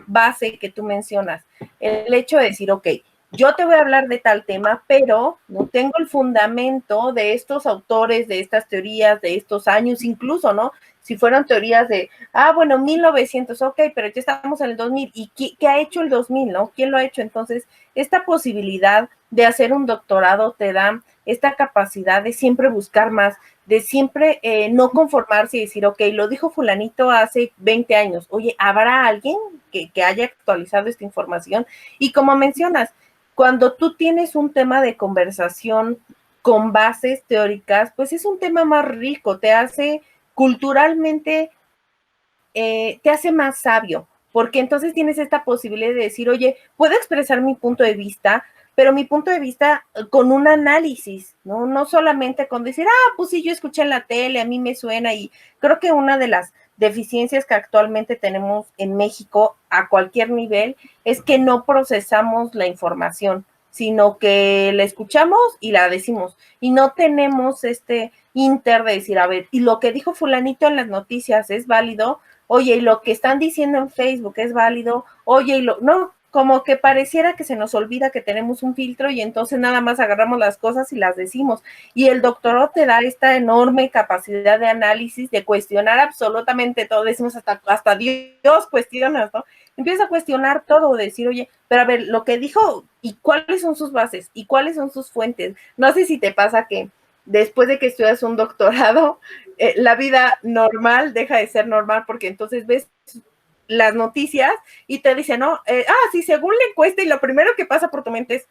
base que tú mencionas, el hecho de decir, ok, yo te voy a hablar de tal tema, pero no tengo el fundamento de estos autores, de estas teorías, de estos años, incluso, ¿no? Si fueron teorías de, bueno, 1900, ok, pero ya estamos en el 2000, ¿y qué ha hecho el 2000, no? ¿Quién lo ha hecho? Entonces, esta posibilidad de hacer un doctorado te da esta capacidad de siempre buscar más, de siempre no conformarse y decir, ok, lo dijo fulanito hace 20 años, oye, ¿habrá alguien que haya actualizado esta información? Y como mencionas, cuando tú tienes un tema de conversación con bases teóricas, pues es un tema más rico, te hace culturalmente, te hace más sabio, porque entonces tienes esta posibilidad de decir, oye, puedo expresar mi punto de vista, pero mi punto de vista con un análisis, ¿no? No solamente con decir, pues sí, yo escuché en la tele, a mí me suena, y creo que una de las deficiencias que actualmente tenemos en México a cualquier nivel es que no procesamos la información, sino que la escuchamos y la decimos, y no tenemos este inter de decir, a ver, y lo que dijo fulanito en las noticias es válido, oye, y lo que están diciendo en Facebook es válido, oye, no, como que pareciera que se nos olvida que tenemos un filtro y entonces nada más agarramos las cosas y las decimos. Y el doctorado te da esta enorme capacidad de análisis, de cuestionar absolutamente todo, decimos hasta Dios cuestionas, ¿no? Empieza a cuestionar todo, decir, oye, pero a ver, lo que dijo, ¿y cuáles son sus bases? ¿Y cuáles son sus fuentes? No sé si te pasa que después de que estudias un doctorado, la vida normal deja de ser normal porque entonces ves las noticias y te dicen, no, sí, según la encuesta y lo primero que pasa por tu mente es,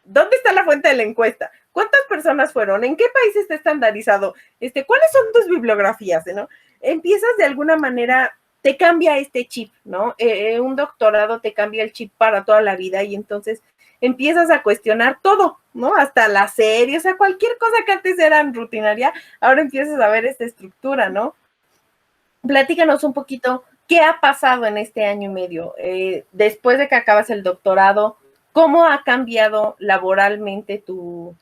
¿dónde está la fuente de la encuesta? ¿Cuántas personas fueron? ¿En qué país está estandarizado? ¿Cuáles son tus bibliografías? ¿No? Empiezas de alguna manera, te cambia este chip, ¿no? Un doctorado te cambia el chip para toda la vida y entonces empiezas a cuestionar todo, ¿no? Hasta la serie, o sea, cualquier cosa que antes era rutinaria, ahora empiezas a ver esta estructura, ¿no? Platícanos un poquito, ¿qué ha pasado en este año y medio? Después de que acabas el doctorado, ¿cómo ha cambiado laboralmente tu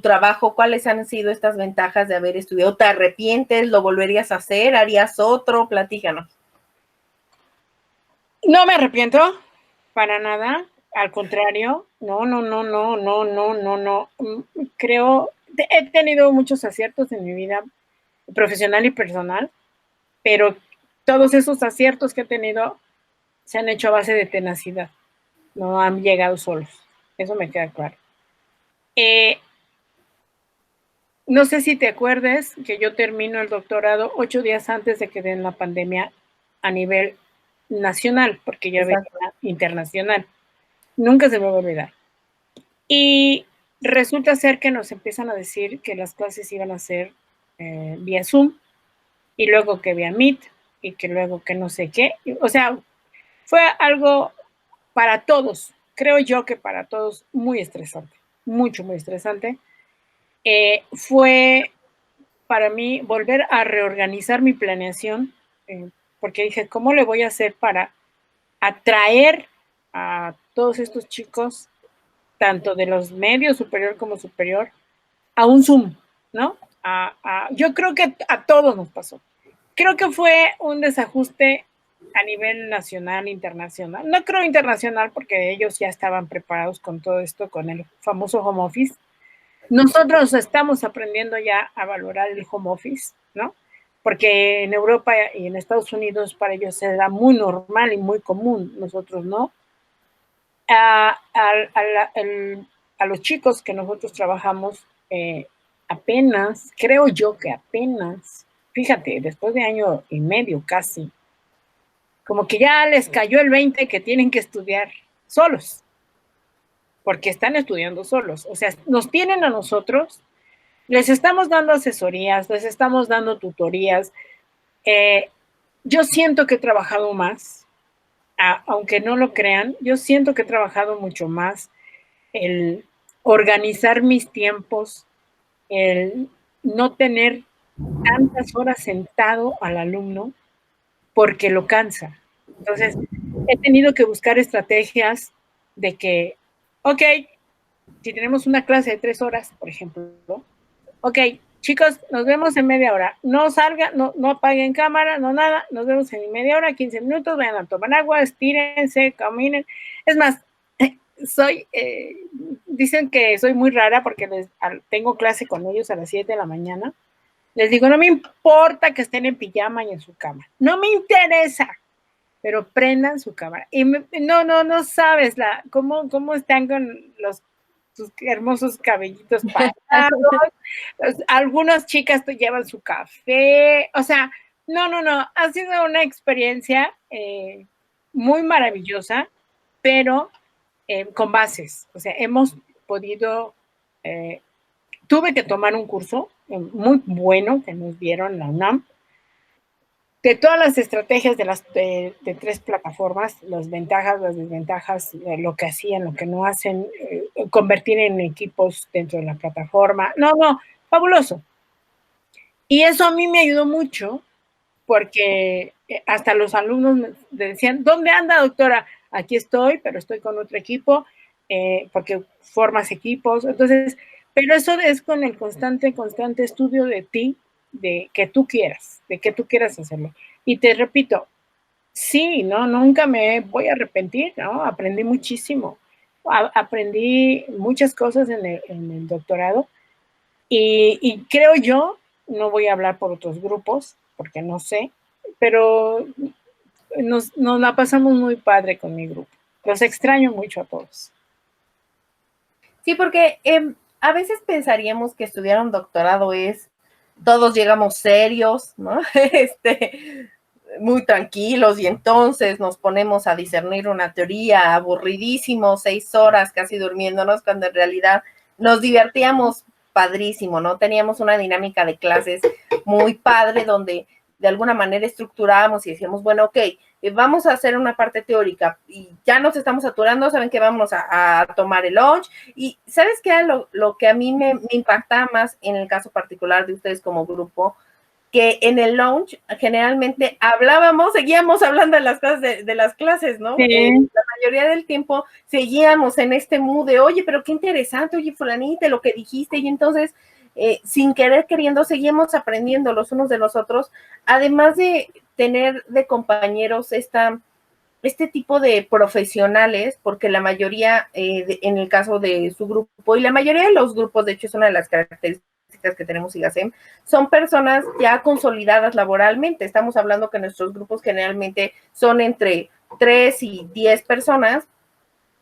trabajo? ¿Cuáles han sido estas ventajas de haber estudiado? ¿Te arrepientes? ¿Lo volverías a hacer? ¿Harías otro? Platícanos.
No me arrepiento, para nada. Al contrario, no. Creo, he tenido muchos aciertos en mi vida profesional y personal, pero todos esos aciertos que he tenido se han hecho a base de tenacidad, no han llegado solos, eso me queda claro. No sé si te acuerdes que yo termino el doctorado 8 días antes de que den la pandemia a nivel nacional, porque ya venía internacional. Nunca se me va a olvidar. Y resulta ser que nos empiezan a decir que las clases iban a ser vía Zoom, y luego que vía Meet, y que luego que no sé qué. O sea, fue algo para todos, creo yo que para todos, muy estresante, muy estresante. Fue para mí volver a reorganizar mi planeación, porque dije, ¿cómo le voy a hacer para atraer a todos estos chicos, tanto de los medios superior como superior, a un Zoom, ¿no? Yo creo que a todos nos pasó. Creo que fue un desajuste a nivel nacional, internacional. No creo internacional porque ellos ya estaban preparados con todo esto, con el famoso home office. Nosotros estamos aprendiendo ya a valorar el home office, ¿no? Porque en Europa y en Estados Unidos para ellos era muy normal y muy común, nosotros no. A los chicos que nosotros trabajamos, apenas, creo yo que apenas, fíjate, después de año y medio casi, como que ya les cayó el 20 que tienen que estudiar solos, porque están estudiando solos. O sea, nos tienen a nosotros, les estamos dando asesorías, les estamos dando tutorías. Yo siento que he trabajado más, aunque no lo crean, yo siento que he trabajado mucho más el organizar mis tiempos, el no tener tantas horas sentado al alumno porque lo cansa. Entonces, he tenido que buscar estrategias de que, ok, si tenemos una clase de 3 horas, por ejemplo, ok, chicos, nos vemos en media hora. No salgan, no apaguen cámara, no nada. Nos vemos en media hora, 15 minutos. Vayan a tomar agua, estírense, caminen. Es más, dicen que soy muy rara porque tengo clase con ellos a las 7 de la mañana. Les digo, no me importa que estén en pijama y en su cama. No me interesa, pero prendan su cámara. Y no sabes cómo están con sus hermosos cabellitos parados. Algunas chicas te llevan su café. O sea, no. Ha sido una experiencia muy maravillosa, pero con bases. O sea, hemos podido... tuve que tomar un curso muy bueno que nos dieron en la UNAM, de todas las estrategias de 3 plataformas, las ventajas, las desventajas, lo que hacían, lo que no hacen, convertir en equipos dentro de la plataforma. No, fabuloso. Y eso a mí me ayudó mucho porque hasta los alumnos me decían, ¿dónde anda, doctora? Aquí estoy, pero estoy con otro equipo, porque formas equipos. Entonces, pero eso es con el constante estudio de ti, de que tú quieras hacerlo. Y te repito, sí, nunca me voy a arrepentir, ¿no? Aprendí muchísimo. Aprendí muchas cosas en el doctorado y creo yo, no voy a hablar por otros grupos, porque no sé, pero nos la pasamos muy padre con mi grupo. Los extraño mucho a todos.
Sí, porque a veces pensaríamos que estudiar un doctorado es, todos llegamos serios, ¿no? Muy tranquilos y entonces nos ponemos a discernir una teoría aburridísimo, 6 horas casi durmiéndonos, cuando en realidad nos divertíamos padrísimo, ¿no? Teníamos una dinámica de clases muy padre donde de alguna manera estructurábamos y decíamos, bueno, ok, vamos a hacer una parte teórica y ya nos estamos saturando, saben que vamos a tomar el lunch. Y ¿sabes qué? Lo que a mí me impacta más en el caso particular de ustedes como grupo, que en el lunch generalmente seguíamos hablando de las cosas de las clases, ¿no?
Sí.
La mayoría del tiempo seguíamos en este mood de, oye, pero qué interesante, oye, fulanita, lo que dijiste, y entonces, sin querer queriendo, seguimos aprendiendo los unos de los otros, además de tener de compañeros este tipo de profesionales, porque la mayoría, en el caso de su grupo, y la mayoría de los grupos, de hecho, es una de las características que tenemos IGACEM, son personas ya consolidadas laboralmente. Estamos hablando que nuestros grupos generalmente son entre 3 y 10 personas,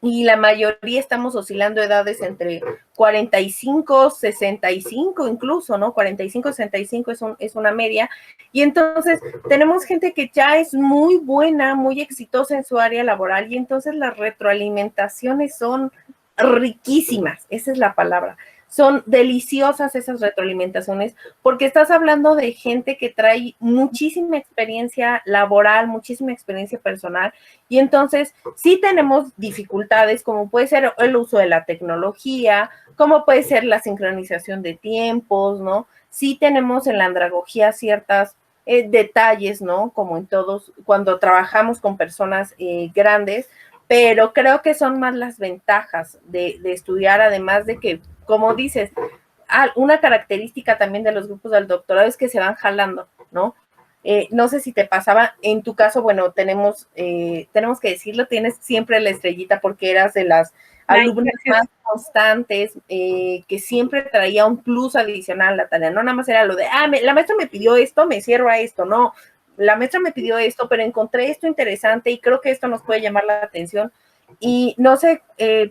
y la mayoría estamos oscilando edades entre 45, 65 incluso, ¿no? 45, 65 es una media. Y entonces tenemos gente que ya es muy buena, muy exitosa en su área laboral, y entonces las retroalimentaciones son riquísimas, esa es la palabra. Son deliciosas esas retroalimentaciones, porque estás hablando de gente que trae muchísima experiencia laboral, muchísima experiencia personal, y entonces sí tenemos dificultades, como puede ser el uso de la tecnología, como puede ser la sincronización de tiempos, ¿no? Sí tenemos en la andragogía ciertas detalles, ¿no? Como en todos, cuando trabajamos con personas grandes, pero creo que son más las ventajas de estudiar, además de que, como dices, una característica también de los grupos del doctorado es que se van jalando, ¿no? No sé si te pasaba, en tu caso, bueno, tenemos que decirlo, tienes siempre la estrellita porque eras de las alumnas más constantes, que siempre traía un plus adicional a la tarea, no nada más era lo de, la maestra me pidió esto, me cierro a esto, no, la maestra me pidió esto, pero encontré esto interesante y creo que esto nos puede llamar la atención. Y no sé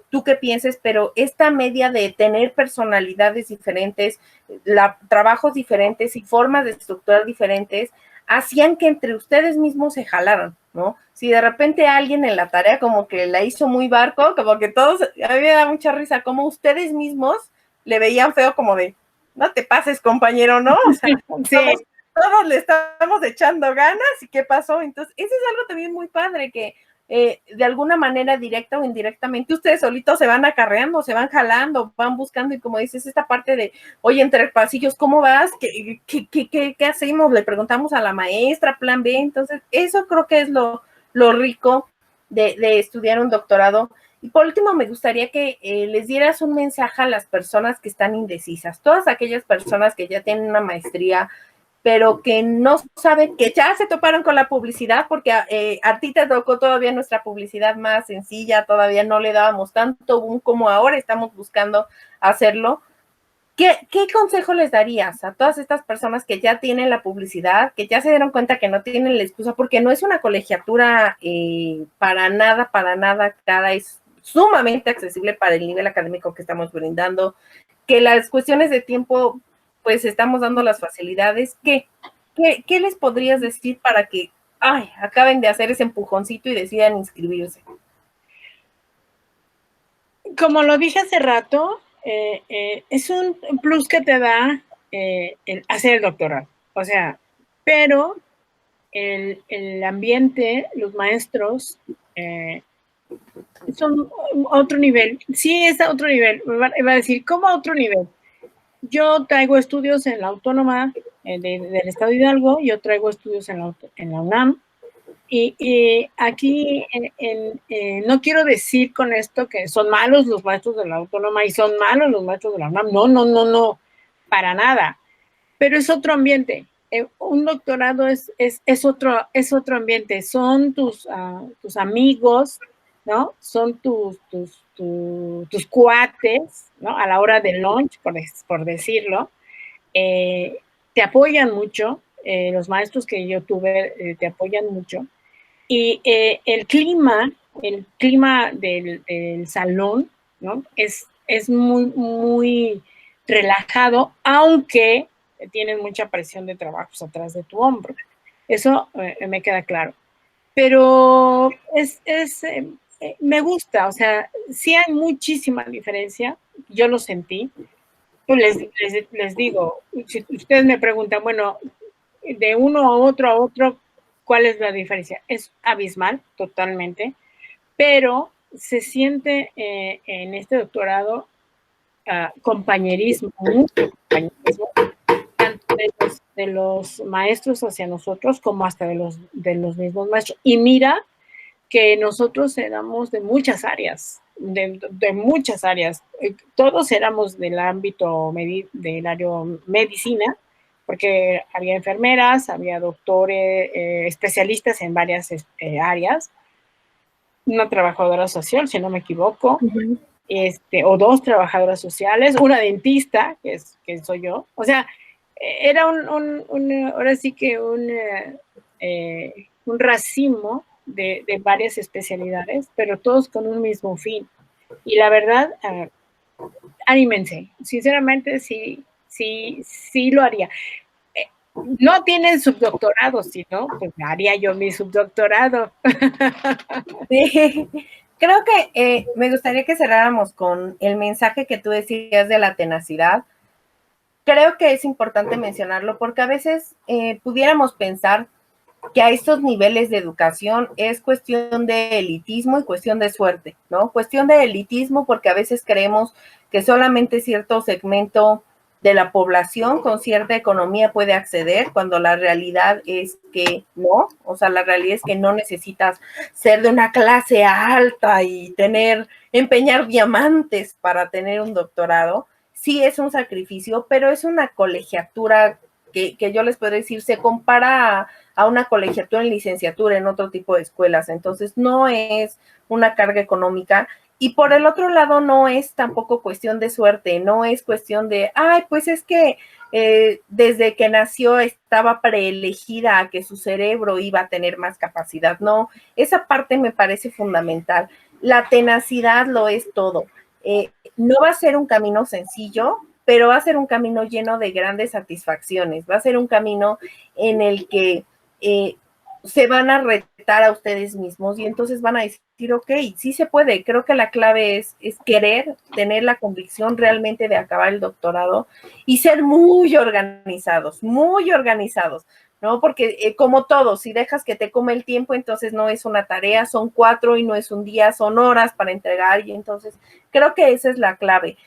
tú qué pienses, pero esta media de tener personalidades diferentes, trabajos diferentes y formas de estructurar diferentes, hacían que entre ustedes mismos se jalaran, ¿no? Si de repente alguien en la tarea como que la hizo muy barco, como que todos, a mí me da mucha risa, como ustedes mismos le veían feo como de, no te pases, compañero, ¿no? O sea, sí. todos le estamos echando ganas, ¿y qué pasó? Entonces, eso es algo también muy padre, que de alguna manera directa o indirectamente ustedes solitos se van acarreando, se van jalando, van buscando, y como dices, esta parte de, oye, entre pasillos, ¿cómo vas? ¿Qué hacemos? Le preguntamos a la maestra, plan B. Entonces, eso creo que es lo lo rico de estudiar un doctorado. Y por último, me gustaría que les dieras un mensaje a las personas que están indecisas, todas aquellas personas que ya tienen una maestría, pero que no saben, que ya se toparon con la publicidad, porque a ti te tocó todavía nuestra publicidad más sencilla, todavía no le dábamos tanto boom como ahora estamos buscando hacerlo. ¿Qué consejo les darías a todas estas personas que ya tienen la publicidad, que ya se dieron cuenta que no tienen la excusa, porque no es una colegiatura para nada cara, es sumamente accesible para el nivel académico que estamos brindando, que las cuestiones de tiempo, pues estamos dando las facilidades? ¿Qué les podrías decir para que acaben de hacer ese empujoncito y decidan inscribirse?
Como lo dije hace rato, es un plus que te da el hacer el doctorado. O sea, pero el ambiente, los maestros, son otro nivel. Sí, es a otro nivel. Va a decir, ¿cómo a otro nivel? Yo traigo estudios en la Autónoma del Estado de Hidalgo, yo traigo estudios en la UNAM, y aquí no quiero decir con esto que son malos los maestros de la Autónoma y son malos los maestros de la UNAM. No, para nada. Pero es otro ambiente. Un doctorado es otro ambiente. Son tus amigos, ¿no? Son tus cuates, ¿no? A la hora del lunch, por decirlo. Te apoyan mucho. Los maestros que yo tuve te apoyan mucho. Y el clima del salón, ¿no? Es muy, muy relajado, aunque tienen mucha presión de trabajos atrás de tu hombro. Eso me queda claro. Pero me gusta, o sea, sí hay muchísima diferencia, yo lo sentí. Pues les digo, si ustedes me preguntan, bueno, de uno a otro, ¿cuál es la diferencia? Es abismal, totalmente, pero se siente en este doctorado compañerismo, mucho compañerismo, tanto de los maestros hacia nosotros como hasta de los mismos maestros. Y mira que nosotros éramos de muchas áreas, de muchas áreas. Todos éramos del ámbito del área medicina, porque había enfermeras, había doctores, especialistas en varias áreas, una trabajadora social, si no me equivoco, o dos trabajadoras sociales, una dentista, que soy yo. O sea, era ahora sí que un racimo de varias especialidades, pero todos con un mismo fin. Y la verdad, anímense. Sinceramente, sí lo haría. No tienen subdoctorado, si no, pues haría yo mi subdoctorado.
Sí. Creo que me gustaría que cerráramos con el mensaje que tú decías de la tenacidad. Creo que es importante mencionarlo porque a veces pudiéramos pensar que a estos niveles de educación es cuestión de elitismo y cuestión de suerte, ¿no? Cuestión de elitismo porque a veces creemos que solamente cierto segmento de la población con cierta economía puede acceder, cuando la realidad es que no, o sea, la realidad es que no necesitas ser de una clase alta y empeñar diamantes para tener un doctorado. Sí es un sacrificio, pero es una colegiatura que yo les puedo decir, se compara a una colegiatura en licenciatura en otro tipo de escuelas, entonces no es una carga económica. Y por el otro lado, no es tampoco cuestión de suerte, no es cuestión de, pues es que desde que nació estaba preelegida a que su cerebro iba a tener más capacidad. No, esa parte me parece fundamental. La tenacidad lo es todo. No va a ser un camino sencillo, pero va a ser un camino lleno de grandes satisfacciones, va a ser un camino en el que se van a retar a ustedes mismos y entonces van a decir, ok, sí se puede. Creo que la clave es querer, tener la convicción realmente de acabar el doctorado y ser muy organizados, ¿no? Porque como todo, si dejas que te come el tiempo, entonces no es una tarea, son 4 y no es un día, son horas para entregar y entonces creo que esa es la clave.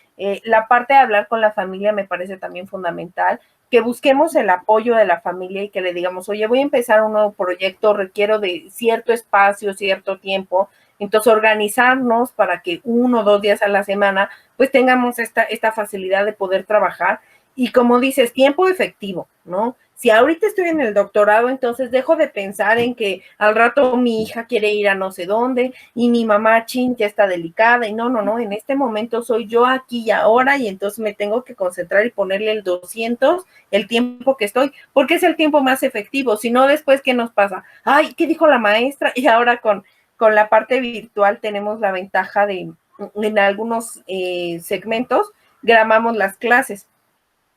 La parte de hablar con la familia me parece también fundamental. que busquemos el apoyo de la familia y que le digamos, oye, voy a empezar un nuevo proyecto, requiero de cierto espacio, cierto tiempo, entonces organizarnos para que 1 o 2 días a la semana pues tengamos esta facilidad de poder trabajar y como dices, tiempo efectivo, ¿no? Si ahorita estoy en el doctorado, entonces dejo de pensar en que al rato mi hija quiere ir a no sé dónde y mi mamá, chin, ya está delicada y no, en este momento soy yo aquí y ahora y entonces me tengo que concentrar y ponerle el 200 el tiempo que estoy, porque es el tiempo más efectivo, si no después, ¿qué nos pasa? Ay, ¿qué dijo la maestra? Y ahora con la parte virtual tenemos la ventaja de, en algunos segmentos, grabamos las clases.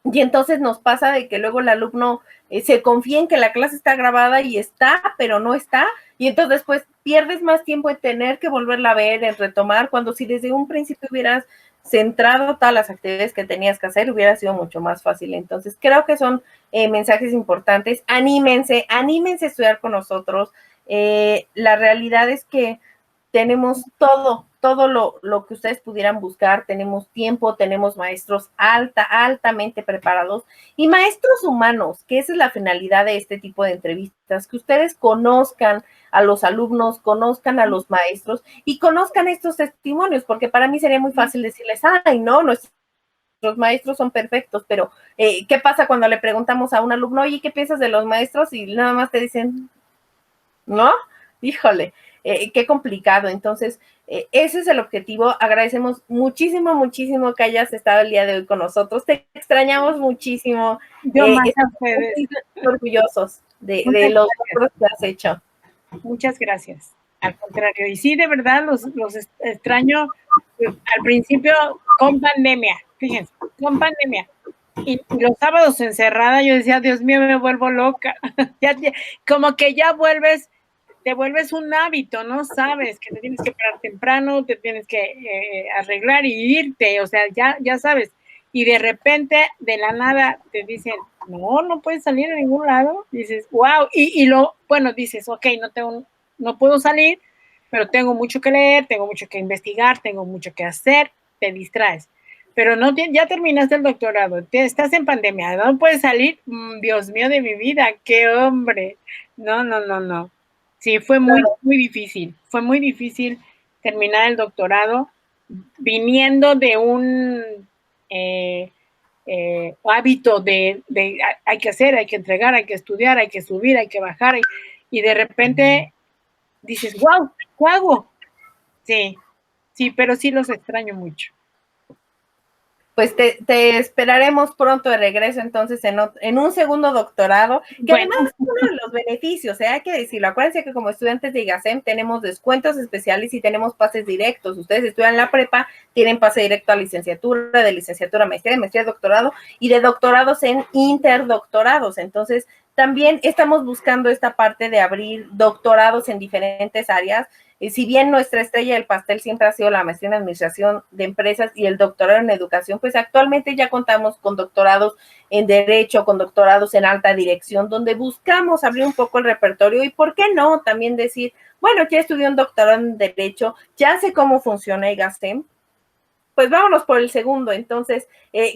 Y entonces nos pasa de que luego el alumno se confía en que la clase está grabada y está, pero no está, y entonces pues pierdes más tiempo en tener que volverla a ver, en retomar, cuando si desde un principio hubieras centrado todas las actividades que tenías que hacer, hubiera sido mucho más fácil. Entonces creo que son mensajes importantes. Anímense a estudiar con nosotros. La realidad es que tenemos todo lo que ustedes pudieran buscar, tenemos tiempo, tenemos maestros altamente preparados y maestros humanos, que esa es la finalidad de este tipo de entrevistas, que ustedes conozcan a los alumnos, conozcan a los maestros y conozcan estos testimonios, porque para mí sería muy fácil decirles, ay, no, nuestros maestros son perfectos, pero ¿qué pasa cuando le preguntamos a un alumno, oye, ¿qué piensas de los maestros? Y nada más te dicen, ¿no? Híjole, qué complicado. Entonces, ese es el objetivo. Agradecemos muchísimo que hayas estado el día de hoy con nosotros. Te extrañamos muchísimo.
Yo más a ustedes.
Orgullosos de los logros que has hecho.
Muchas gracias. Al contrario. Y sí, de verdad, los extraño al principio con pandemia. Fíjense, con pandemia. Y los sábados encerrada, yo decía, Dios mío, me vuelvo loca. Como que ya te vuelves un hábito, ¿no? Sabes que te tienes que parar temprano, te tienes que arreglar y irte, o sea, ya sabes. Y de repente, de la nada, te dicen, no puedes salir a ningún lado. Dices, wow. Bueno, dices, ok, no puedo salir, pero tengo mucho que leer, tengo mucho que investigar, tengo mucho que hacer, te distraes. Pero ya terminaste el doctorado, estás en pandemia, no puedes salir, Dios mío de mi vida, qué hombre. No. Sí, fue muy difícil terminar el doctorado viniendo de un hábito de hay que hacer, hay que entregar, hay que estudiar, hay que subir, hay que bajar, y de repente dices, wow, ¿qué hago? Sí, pero sí los extraño mucho.
Pues te esperaremos pronto de regreso entonces en un segundo doctorado, que además es uno de los beneficios, hay que decirlo, acuérdense que como estudiantes de IGACEM tenemos descuentos especiales y tenemos pases directos, ustedes estudian la prepa, tienen pase directo a licenciatura, de licenciatura a maestría, de maestría a doctorado y de doctorados en interdoctorados, entonces también estamos buscando esta parte de abrir doctorados en diferentes áreas. Si bien nuestra estrella del pastel siempre ha sido la maestría en administración de empresas y el doctorado en educación, pues actualmente ya contamos con doctorados en derecho, con doctorados en alta dirección, donde buscamos abrir un poco el repertorio y por qué no también decir, bueno, ya estudié un doctorado en derecho, ya sé cómo funciona IGACEM, pues vámonos por el segundo. Entonces,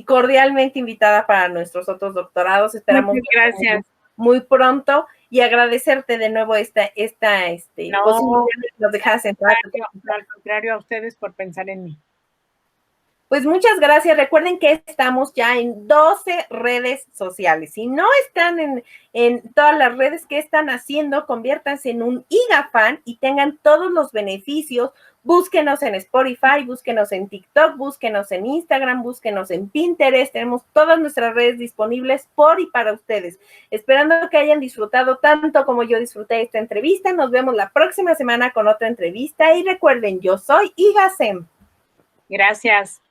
cordialmente invitada para nuestros otros doctorados. Esperamos
gracias.
Muy pronto y agradecerte de nuevo esta posibilidad que nos dejas entrar.
Al contrario, a ustedes por pensar en mí.
Pues muchas gracias. Recuerden que estamos ya en 12 redes sociales. Si no están en todas las redes, ¿qué están haciendo? Conviértanse en un IGAFan y tengan todos los beneficios. Búsquenos en Spotify, búsquenos en TikTok, búsquenos en Instagram, búsquenos en Pinterest. Tenemos todas nuestras redes disponibles por y para ustedes. Esperando que hayan disfrutado tanto como yo disfruté esta entrevista. Nos vemos la próxima semana con otra entrevista. Y recuerden, yo soy IGACEM.
Gracias.